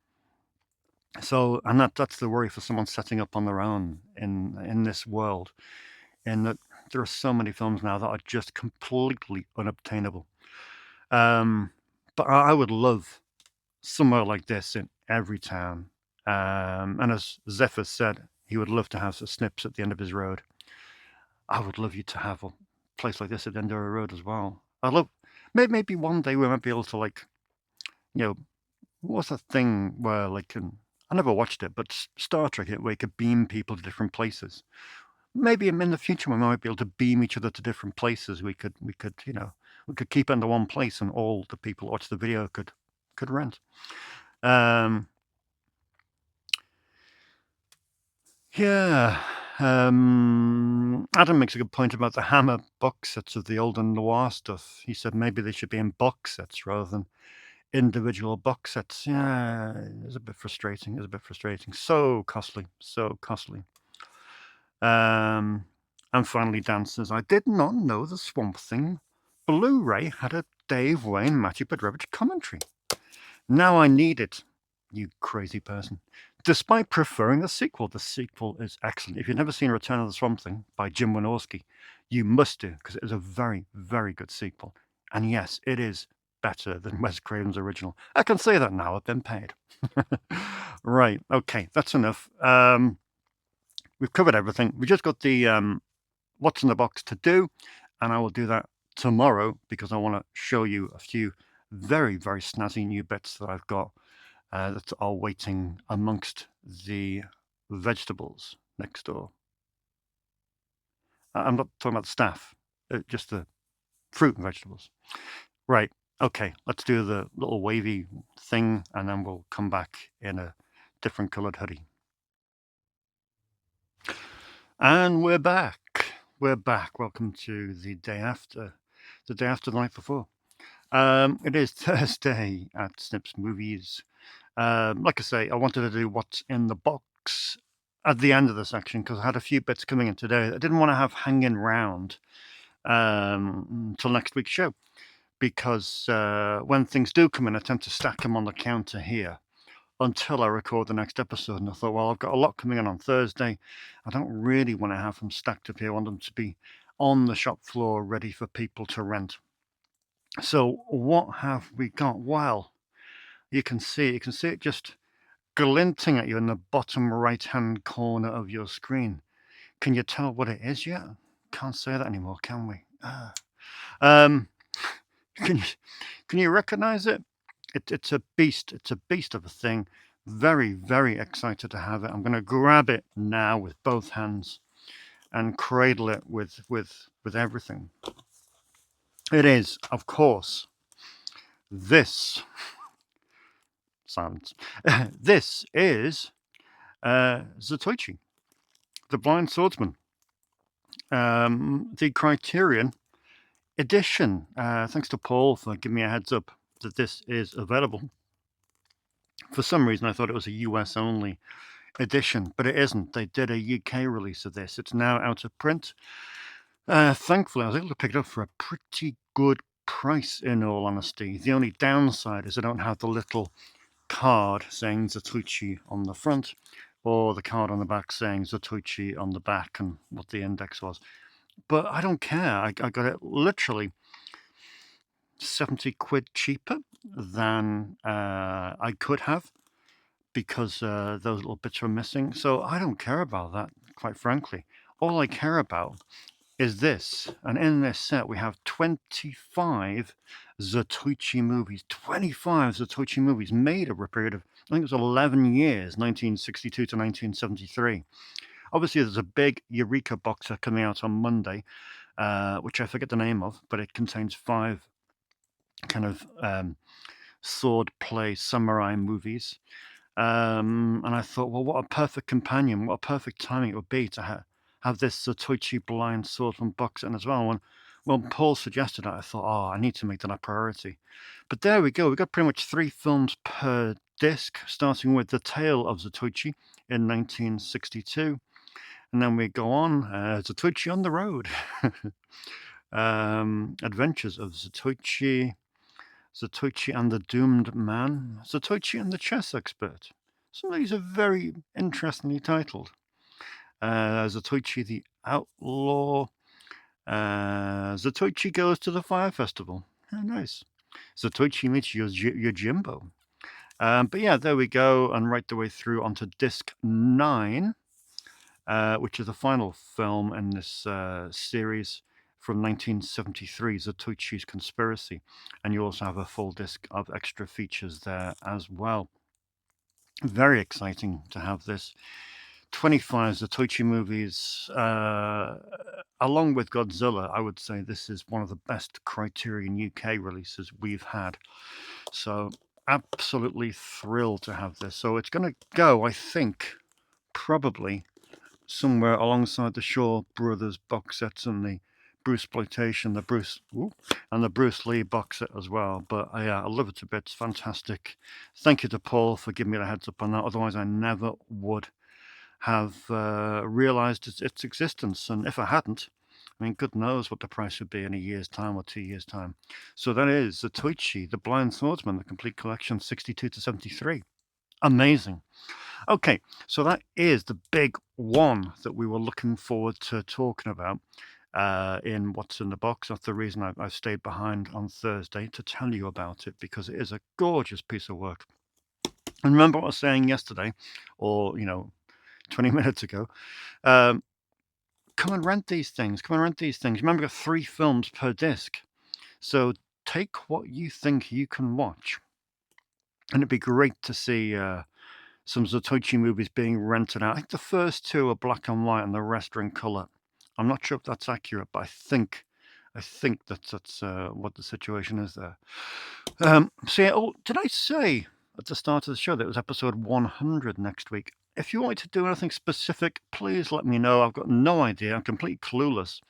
So, and that's the worry for someone setting up on their own in this world, in that there are so many films now that are just completely unobtainable. But I would love somewhere like this in every town. And as Zephyr said, he would love to have Snips at the end of his road. I would love you to have a place like this at the end of a road as well. I'd love, maybe one day we might be able to, like, what's that thing where, like, I never watched it, but Star Trek, where you could beam people to different places. Maybe in the future we might be able to beam each other to different places. We could keep it under one place, and all the people who watch the video could rent. Yeah. Adam makes a good point about the Hammer box sets of the older noir stuff. He said maybe they should be in box sets rather than individual box sets. Yeah, it's a bit frustrating. So costly. And finally, Dan says, I did not know the Swamp Thing Blu-ray had a Dave Wain, Matty Budrewicz commentary. Now I need it, you crazy person. Despite preferring the sequel is excellent. If you've never seen Return of the Swamp Thing by Jim Wynorski, you must do, because it is a very, very good sequel. And yes, it is better than Wes Craven's original. I can say that now. I've been paid. Right. Okay. That's enough. We've covered everything. We just got the what's in the box to do, and I will do that tomorrow because I want to show you a few very, very snazzy new bits that I've got that are waiting amongst the vegetables next door. I'm not talking about the staff, just the fruit and vegetables. Right. Okay, let's do the little wavy thing, and then we'll come back in a different colored hoodie. And we're back. Welcome to the day after the night before. It is Thursday at Snips Movies. Like I say, I wanted to do what's in the box at the end of the section because I had a few bits coming in today that I didn't want to have hanging around until next week's show. because when things do come in, I tend to stack them on the counter here until I record the next episode. And I thought, well, I've got a lot coming in on Thursday. I don't really want to have them stacked up here. I want them to be on the shop floor ready for people to rent. So what have we got? Well, you can see it just glinting at you in the bottom right-hand corner of your screen. Can you tell what it is yet? Can't say that anymore, can we? Um, can you recognize it? It's a beast. It's a beast of a thing. Very, very excited to have it. I'm going to grab it now with both hands and cradle it with everything. It is, of course, this. Silence. This is Zatoichi, the Blind Swordsman. The Criterion edition. Thanks to Paul for giving me a heads up that this is available. For some reason, I thought it was a US only edition, but it isn't. They did a UK release of this. It's now out of print. Thankfully, I was able to pick it up for a pretty good price, in all honesty. The only downside is I don't have the little card saying Zatoichi on the front, or the card on the back saying Zatoichi on the back and what the index was. But I don't care. I got it literally 70 quid cheaper than I could have, because those little bits were missing. So I don't care about that, quite frankly. All I care about is this. And in this set, we have 25 Zatoichi movies. 25 Zatoichi movies made over a period of, I think it was 11 years, 1962 to 1973. Obviously, there's a big Eureka box set coming out on Monday, which I forget the name of, but it contains 5 kind of sword play samurai movies. And I thought, well, what a perfect companion, what a perfect timing it would be to have this Zatoichi Blind Swordsman box set as well. When Paul suggested that, I thought, oh, I need to make that a priority. But there we go. We got pretty much 3 films per disc, starting with The Tale of Zatoichi in 1962. And then we go on, Zatoichi on the Road. Adventures of Zatoichi, Zatoichi and the Doomed Man, Zatoichi and the Chess Expert. Some of these are very interestingly titled. Zatoichi the Outlaw, Zatoichi Goes to the Fire Festival. Oh, nice. Zatoichi meets Yojimbo. But yeah, there we go, and right the way through onto disc 9, which is the final film in this series from 1973, Zatoichi's Conspiracy. And you also have a full disc of extra features there as well. Very exciting to have this. 25 Zatoichi movies. Along with Godzilla, I would say this is one of the best Criterion UK releases we've had. So absolutely thrilled to have this. So it's going to go, I think, probably somewhere alongside the Shaw Brothers box sets and the Bruceploitation, the Bruce Lee box set as well. But yeah, I love it a bit. It's fantastic. Thank you to Paul for giving me the heads up on that. Otherwise, I never would have realized its existence. And if I hadn't, I mean, good knows what the price would be in a year's time or 2 years' time. So that is Zatoichi, the Blind Swordsman, the complete collection, 62 to 73. Amazing. Okay, so that is the big one that we were looking forward to talking about in What's in the Box. That's the reason I've stayed behind on Thursday to tell you about it, because it is a gorgeous piece of work. And remember what I was saying yesterday, or 20 minutes ago. Come and rent these things. Remember, we've got 3 films per disc. So take what you think you can watch. And it'd be great to see some Zatoichi movies being rented out. I think the first 2 are black and white and the rest are in color. I'm not sure if that's accurate, but I think that's what the situation is there. So yeah, did I say at the start of the show that it was episode 100 next week? If you want me to do anything specific, please let me know. I've got no idea. I'm completely clueless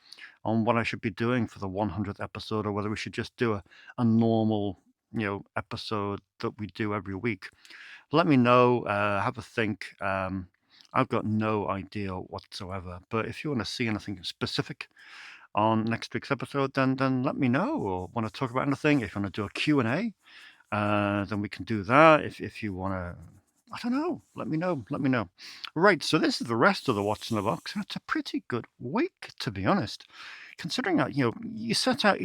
on what I should be doing for the 100th episode, or whether we should just do a normal, episode that we do every week. Let me know. Have a think. I've got no idea whatsoever. But if you want to see anything specific on next week's episode, then let me know, or want to talk about anything. If you want to do a Q&A, then we can do that. If you want to, I don't know, let me know. Let me know. Right, so this is the rest of the What's in the Box. And it's a pretty good week, to be honest, considering that, you set out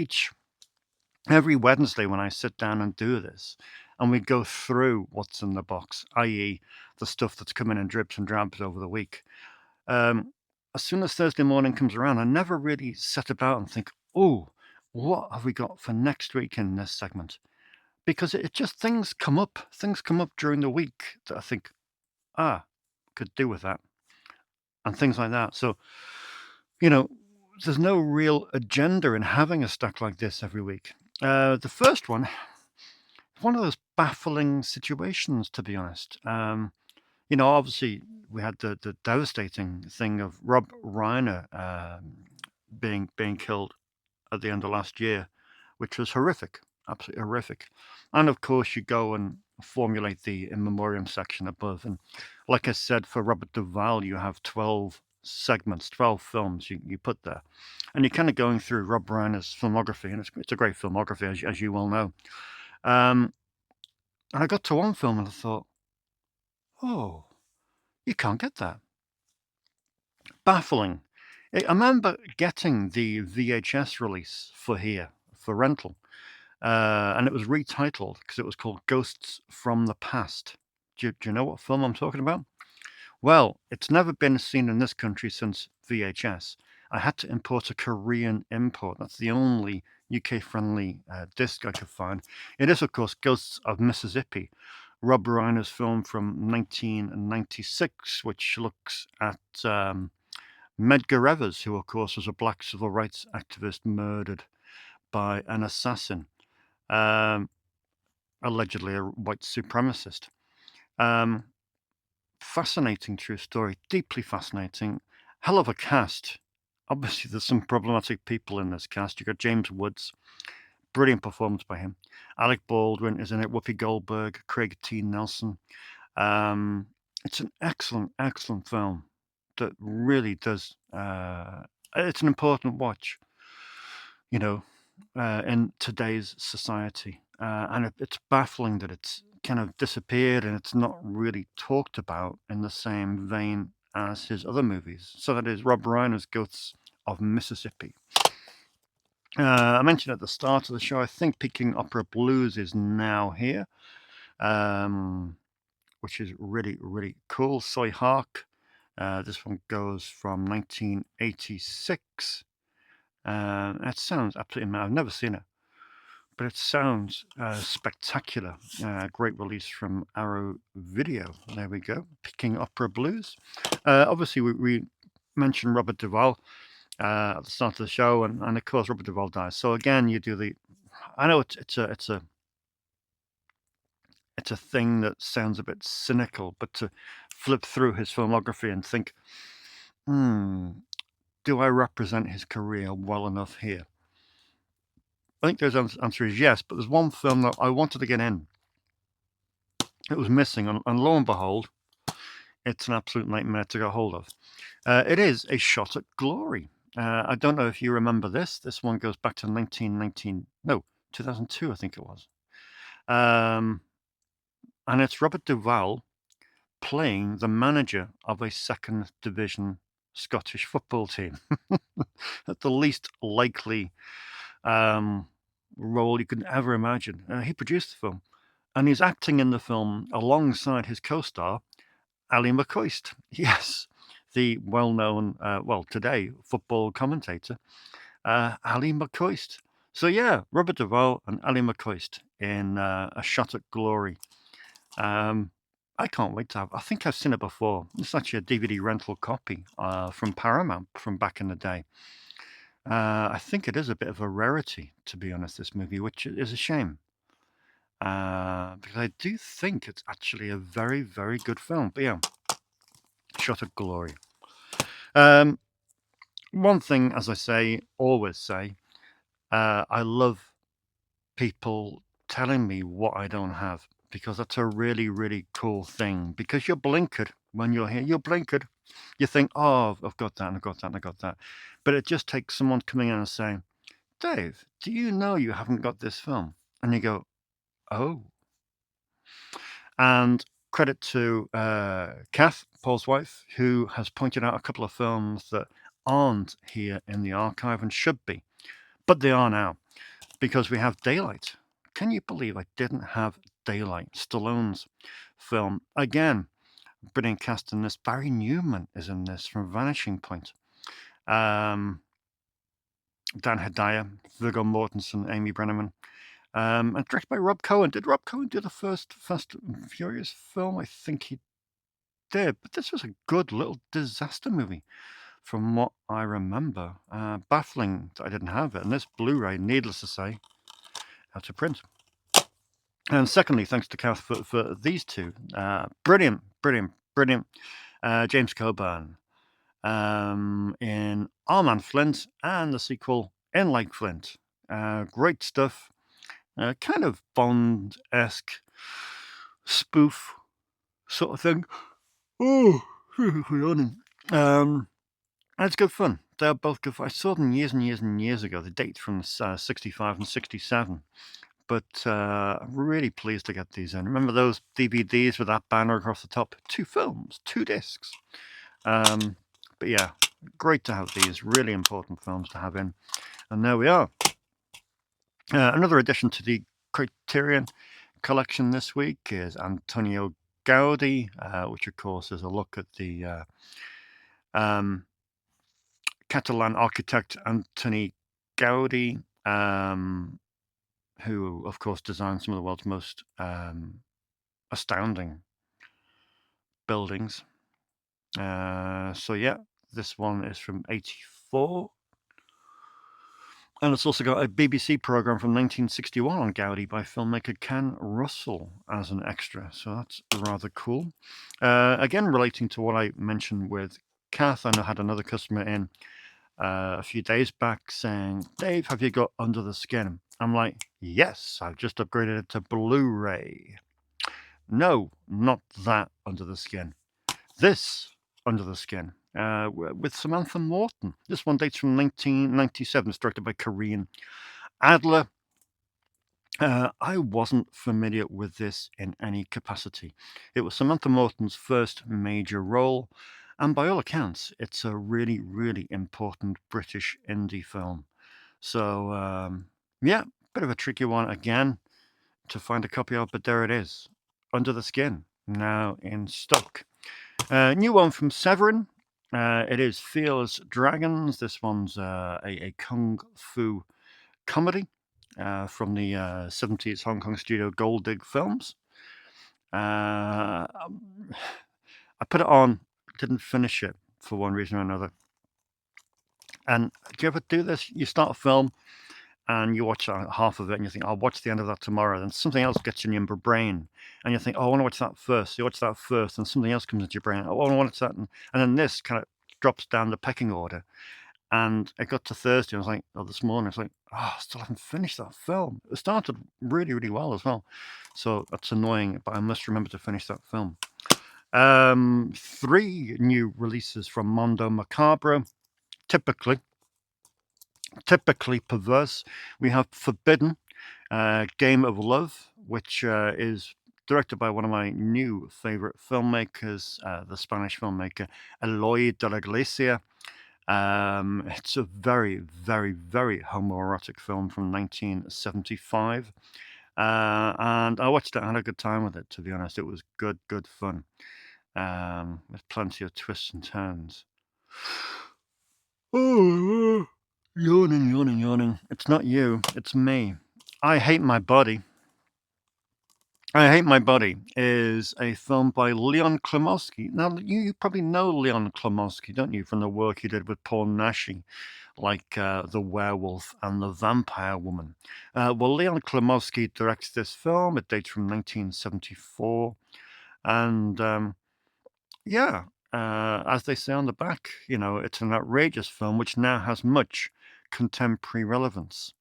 every Wednesday when I sit down and do this, and we go through what's in the box, i.e., the stuff that's coming in drips and drabs over the week. As soon as Thursday morning comes around, I never really set about and think, oh, what have we got for next week in this segment? Because it just things come up during the week that I think, could do with that, and things like that. So, there's no real agenda in having a stack like this every week. The first one of those baffling situations, to be honest. Obviously we had the devastating thing of Rob Reiner being killed at the end of last year, which was horrific, absolutely horrific. And of course, you go and formulate the in memoriam section above. And like I said, for Robert Duvall, you have 12 segments, 12 films you put there. And you're kind of going through Rob Reiner's filmography, and it's a great filmography, as you well know. And I got to one film and I thought, oh, you can't get that. Baffling. I remember getting the VHS release for rental, and it was retitled because it was called Ghosts from the Past. Do you know what film I'm talking about? Well, it's never been seen in this country since VHS. I had to import a Korean import. That's the only UK-friendly disc I could find. It is, of course, Ghosts of Mississippi, Rob Reiner's film from 1996, which looks at Medgar Evers, who, of course, was a black civil rights activist murdered by an assassin, allegedly a white supremacist. Fascinating true story, deeply fascinating. Hell of a cast. Obviously, there's some problematic people in this cast. You've got James Woods, brilliant performance by him. Alec Baldwin is in it, Whoopi Goldberg, Craig T. Nelson. It's an excellent, excellent film that really does. It's an important watch, in today's society. And it's baffling that it's kind of disappeared and it's not really talked about in the same vein as his other movies. So that is Rob Reiner's Ghosts of Mississippi. I mentioned at the start of the show, I think Peking Opera Blues is now here, which is really, really cool. Soy Hark. This one goes from 1986. It sounds absolutely mad. I've never seen it, but it sounds spectacular. Great release from Arrow Video. There we go. Peking Opera Blues. Obviously, we mentioned Robert Duvall at the start of the show, and of course Robert Duvall dies. So again, you do the. I know it's a thing that sounds a bit cynical, but to flip through his filmography and think, do I represent his career well enough here? I think the answer is yes, but there's one film that I wanted to get in. It was missing, and lo and behold, it's an absolute nightmare to get hold of. It is A Shot at Glory. I don't know if you remember this. This one goes back to 2002, I think it was. And it's Robert Duvall playing the manager of a second division Scottish football team. At the least likely role you could ever imagine. He produced the film, and he's acting in the film alongside his co-star, Ali McCoist. Yes, the well-known, today, football commentator, Ali McCoist. So yeah, Robert Duvall and Ali McCoist in A Shot at Glory. I can't wait to have. I think I've seen it before. It's actually a DVD rental copy from Paramount from back in the day. I think it is a bit of a rarity, to be honest, this movie, which is a shame. Because I do think it's actually a very, very good film. But yeah, Shot at Glory. One thing, as I always say, I love people telling me what I don't have, because that's a really, really cool thing. Because you're blinkered when you're here. You're blinkered. You think, oh, I've got that, and I've got that, and I've got that. But it just takes someone coming in and saying, Dave, do you know you haven't got this film? And you go, oh. And credit to Kath, Paul's wife, who has pointed out a couple of films that aren't here in the archive and should be. But they are now, because we have Daylight. Can you believe I didn't have Daylight? Stallone's film. Again, brilliant cast in this. Barry Newman is in this from Vanishing Point. Dan Hedaya, Viggo Mortensen, Amy Brenneman. And directed by Rob Cohen. Did Rob Cohen do the first Fast and Furious film? I think he did. But this was a good little disaster movie from what I remember. Baffling that I didn't have it. And this Blu-ray, needless to say, had to print. And secondly, thanks to Kath for these two. Brilliant. James Coburn in Our Man Flint and the sequel In Like Flint. Great stuff. Kind of Bond-esque spoof sort of thing. Oh, yawning. It's good fun. They're both good fun. I saw them years and years and years ago. The date from 65 and 67. But I'm really pleased to get these in. Remember those DVDs with that banner across the top? 2 films, 2 discs. But yeah, great to have these. Really important films to have in. And there we are. Another addition to the Criterion collection this week is Antonio Gaudi, which of course is a look at the Catalan architect Antoni Gaudi, who of course designed some of the world's most astounding buildings. So yeah, this one is from 84. And it's also got a BBC programme from 1961 on Gaudi by filmmaker Ken Russell as an extra. So that's rather cool. Again, relating to what I mentioned with Kath, I had another customer in a few days back saying, Dave, have you got Under the Skin? I'm like, yes, I've just upgraded it to Blu-ray. No, not that Under the Skin. This Under the Skin. With Samantha Morton. This one dates from 1997. It's directed by Corinne Adler. I wasn't familiar with this in any capacity. It was Samantha Morton's first major role, and by all accounts, it's a really, really important British indie film. So, yeah, bit of a tricky one again to find a copy of, but there it is. Under the Skin, now in stock. New one from Severin. It is Fearless Dragons. This one's a kung fu comedy from the 70s Hong Kong studio Gold Dig Films. I put it on, didn't finish it for one reason or another. And do you ever do this? You start a film and you watch half of it and you think, I'll watch the end of that tomorrow. Then something else gets in your brain and you think, oh, I want to watch that first. So you watch that first and something else comes into your brain. Oh, I want to watch that. And then this kind of drops down the pecking order. And it got to Thursday. I was like, this morning, I was like, I still haven't finished that film. It started really, really well as well. So that's annoying, but I must remember to finish that film. 3 new releases from Mondo Macabro. Typically perverse. We have Forbidden, Game of Love, which is directed by one of my new favorite filmmakers, the Spanish filmmaker Eloy de la Iglesia. It's a very, very, very homoerotic film from 1975. And I watched it and had a good time with it, to be honest. It was good fun. With plenty of twists and turns. Oh, yawning. It's not you, it's me. I Hate My Body. I Hate My Body is a film by Leon Klimovsky. Now, you probably know Leon Klimovsky, don't you, from the work he did with Paul Naschy, like The Werewolf and The Vampire Woman. Well, Leon Klimovsky directs this film. It dates from 1974. And, yeah, as they say on the back, it's an outrageous film which now has much contemporary relevance.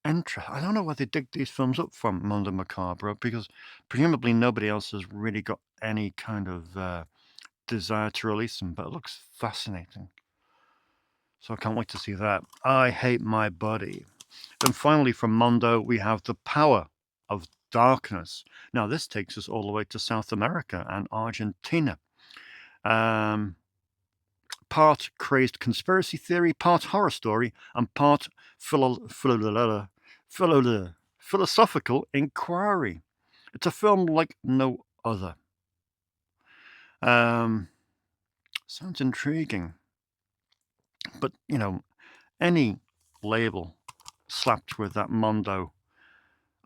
I don't know where they dig these films up from, Mondo Macabro, because presumably nobody else has really got any kind of desire to release them, but it looks fascinating. So I can't wait to see that. I Hate My Body. Then finally from Mondo, we have The Power of Darkness. Now, this takes us all the way to South America and Argentina. Um, Part crazed conspiracy theory, part horror story, and part philosophical inquiry. It's a film like no other. Um, Sounds intriguing, but any label slapped with that Mondo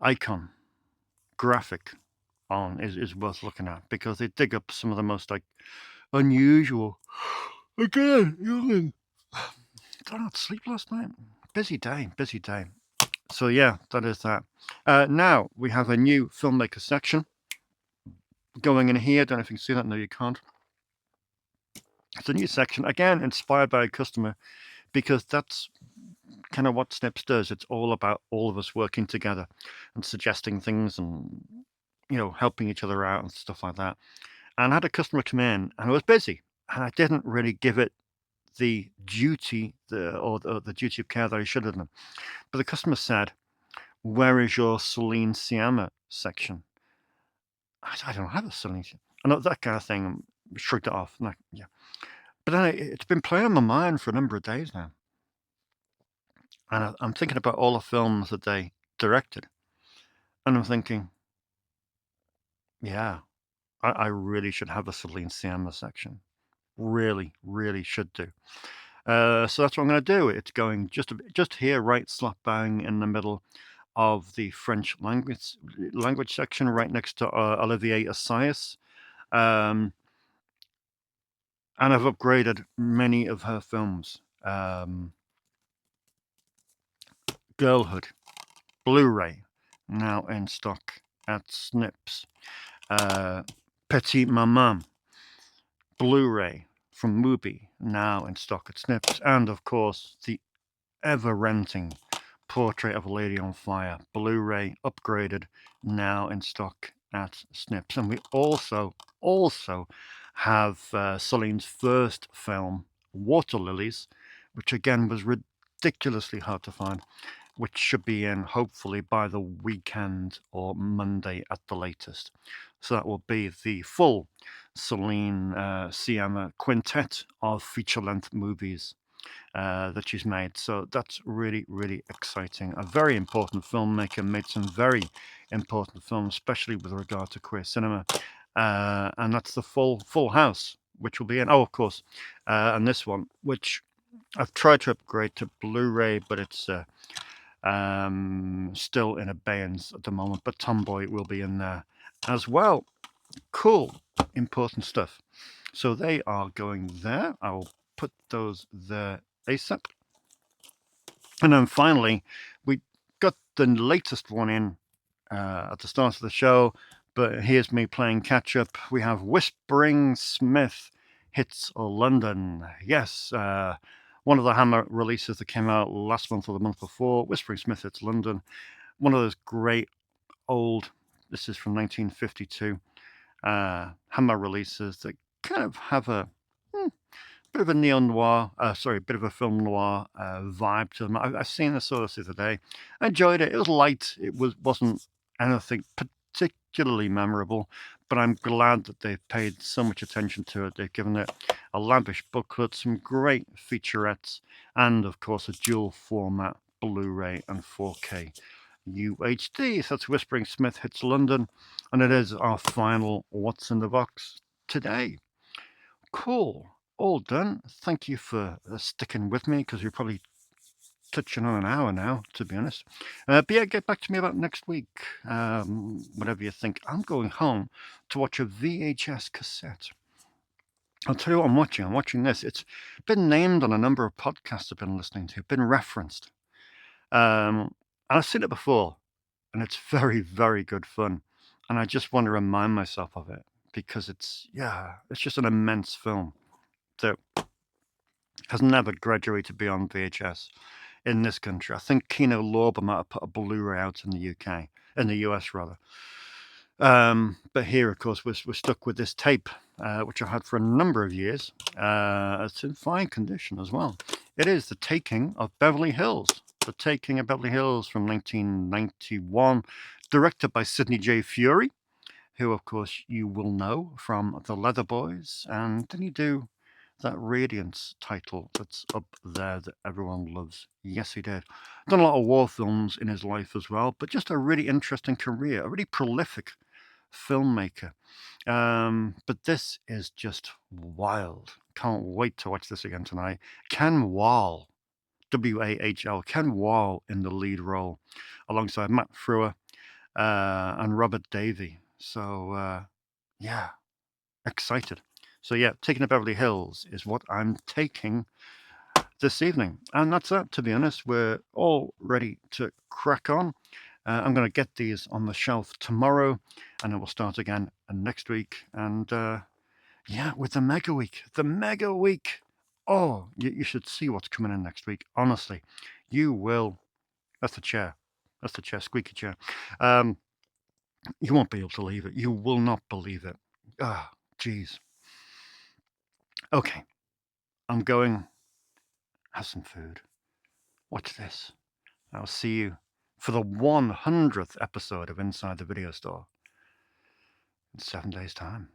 icon graphic on is worth looking at, because they dig up some of the most like unusual. Again, I didn't sleep last night. Busy day, busy day. So yeah, that is that. Now we have a new filmmaker section going in here. Don't know if you can see that. No, you can't. It's a new section, again, inspired by a customer, because that's kind of what Snips does. It's all about all of us working together and suggesting things and, helping each other out and stuff like that. And I had a customer come in, and I was busy, and I didn't really give it the duty, the duty of care that I should have done. But the customer said, "Where is your Celine Sciamma section?" I don't have a Celine Sciamma. I know that kind of thing. Shrugged it off. Like, yeah. But then it's been playing on my mind for a number of days now. And I'm thinking about all the films that they directed. And I'm thinking, yeah, I really should have a Celine Sciamma section. Really, really should do. So that's what I'm going to do. It's going just here, right slap bang in the middle of the French language section, right next to Olivier Assayas. And I've upgraded many of her films. Girlhood, Blu-ray, now in stock at Snips. Petite Maman, Blu-ray from Mubi, now in stock at Snips. And of course, the ever-renting Portrait of a Lady on Fire, Blu-ray upgraded, now in stock at Snips. And we also have Celine's first film, Water Lilies, which again was ridiculously hard to find, which should be in hopefully by the weekend or Monday at the latest. So that will be the full Celine Sciamma quintet of feature-length movies that she's made. So that's really, really exciting. A very important filmmaker, made some very important films, especially with regard to queer cinema. And that's the full house, which will be in. Oh, of course. And this one, which I've tried to upgrade to Blu-ray, but it's still in abeyance at the moment. But Tomboy will be in there as well. Cool, important stuff. So they are going there. I'll put those there ASAP. And then finally, we got the latest one in at the start of the show, but here's me playing catch up. We have Whispering Smith Hits London. Yes, one of the Hammer releases that came out last month or the month before. Whispering Smith Hits London. One of those great old, this is from 1952, Hammer releases that kind of have a bit of a neo-noir, bit of a film noir vibe to them. I've seen this sort of the other day. I enjoyed it. It was light. It wasn't anything particularly memorable, but I'm glad that they've paid so much attention to it. They've given it a lavish booklet, some great featurettes, and of course a dual format Blu-ray and 4K UHD. So that's Whispering Smith Hits London, and it is our final What's in the Box today. Cool. All done. Thank you for sticking with me, because you're probably touching on an hour now, to be honest. But yeah, get back to me about next week. Whatever you think. I'm going home to watch a VHS cassette. I'll tell you what I'm watching. I'm watching this. It's been named on a number of podcasts I've been listening to, been referenced. And I've seen it before, and it's very, very good fun. And I just want to remind myself of it, because it's just an immense film that has never graduated beyond VHS. in this country. I think Kino Lorber might have put a Blu-ray out in the UK, in the US rather. But here, of course, we're stuck with this tape, which I had for a number of years. It's in fine condition as well. It is The Taking of Beverly Hills. The Taking of Beverly Hills from 1991, directed by Sidney J. Furie, who, of course, you will know from The Leather Boys. And didn't he do that Radiance title that's up there that everyone loves? Yes, he did. Done a lot of war films in his life as well, but just a really interesting career, a really prolific filmmaker. But this is just wild. Can't wait to watch this again tonight. Ken Wahl, Wahl, Ken Wahl in the lead role, alongside Matt Frewer and Robert Davey. So, yeah, excited. So, yeah, Taking the Beverly Hills is what I'm taking this evening. And that's that, to be honest. We're all ready to crack on. I'm going to get these on the shelf tomorrow, and it will start again next week. And yeah, with the Mega Week. The Mega Week. Oh, you should see what's coming in next week. Honestly, you will. That's the chair. That's the chair, squeaky chair. You won't be able to believe it. You will not believe it. Ah, geez. Okay, I'm going. Have some food. Watch this. I'll see you for the 100th episode of Inside the Video Store in 7 days' time.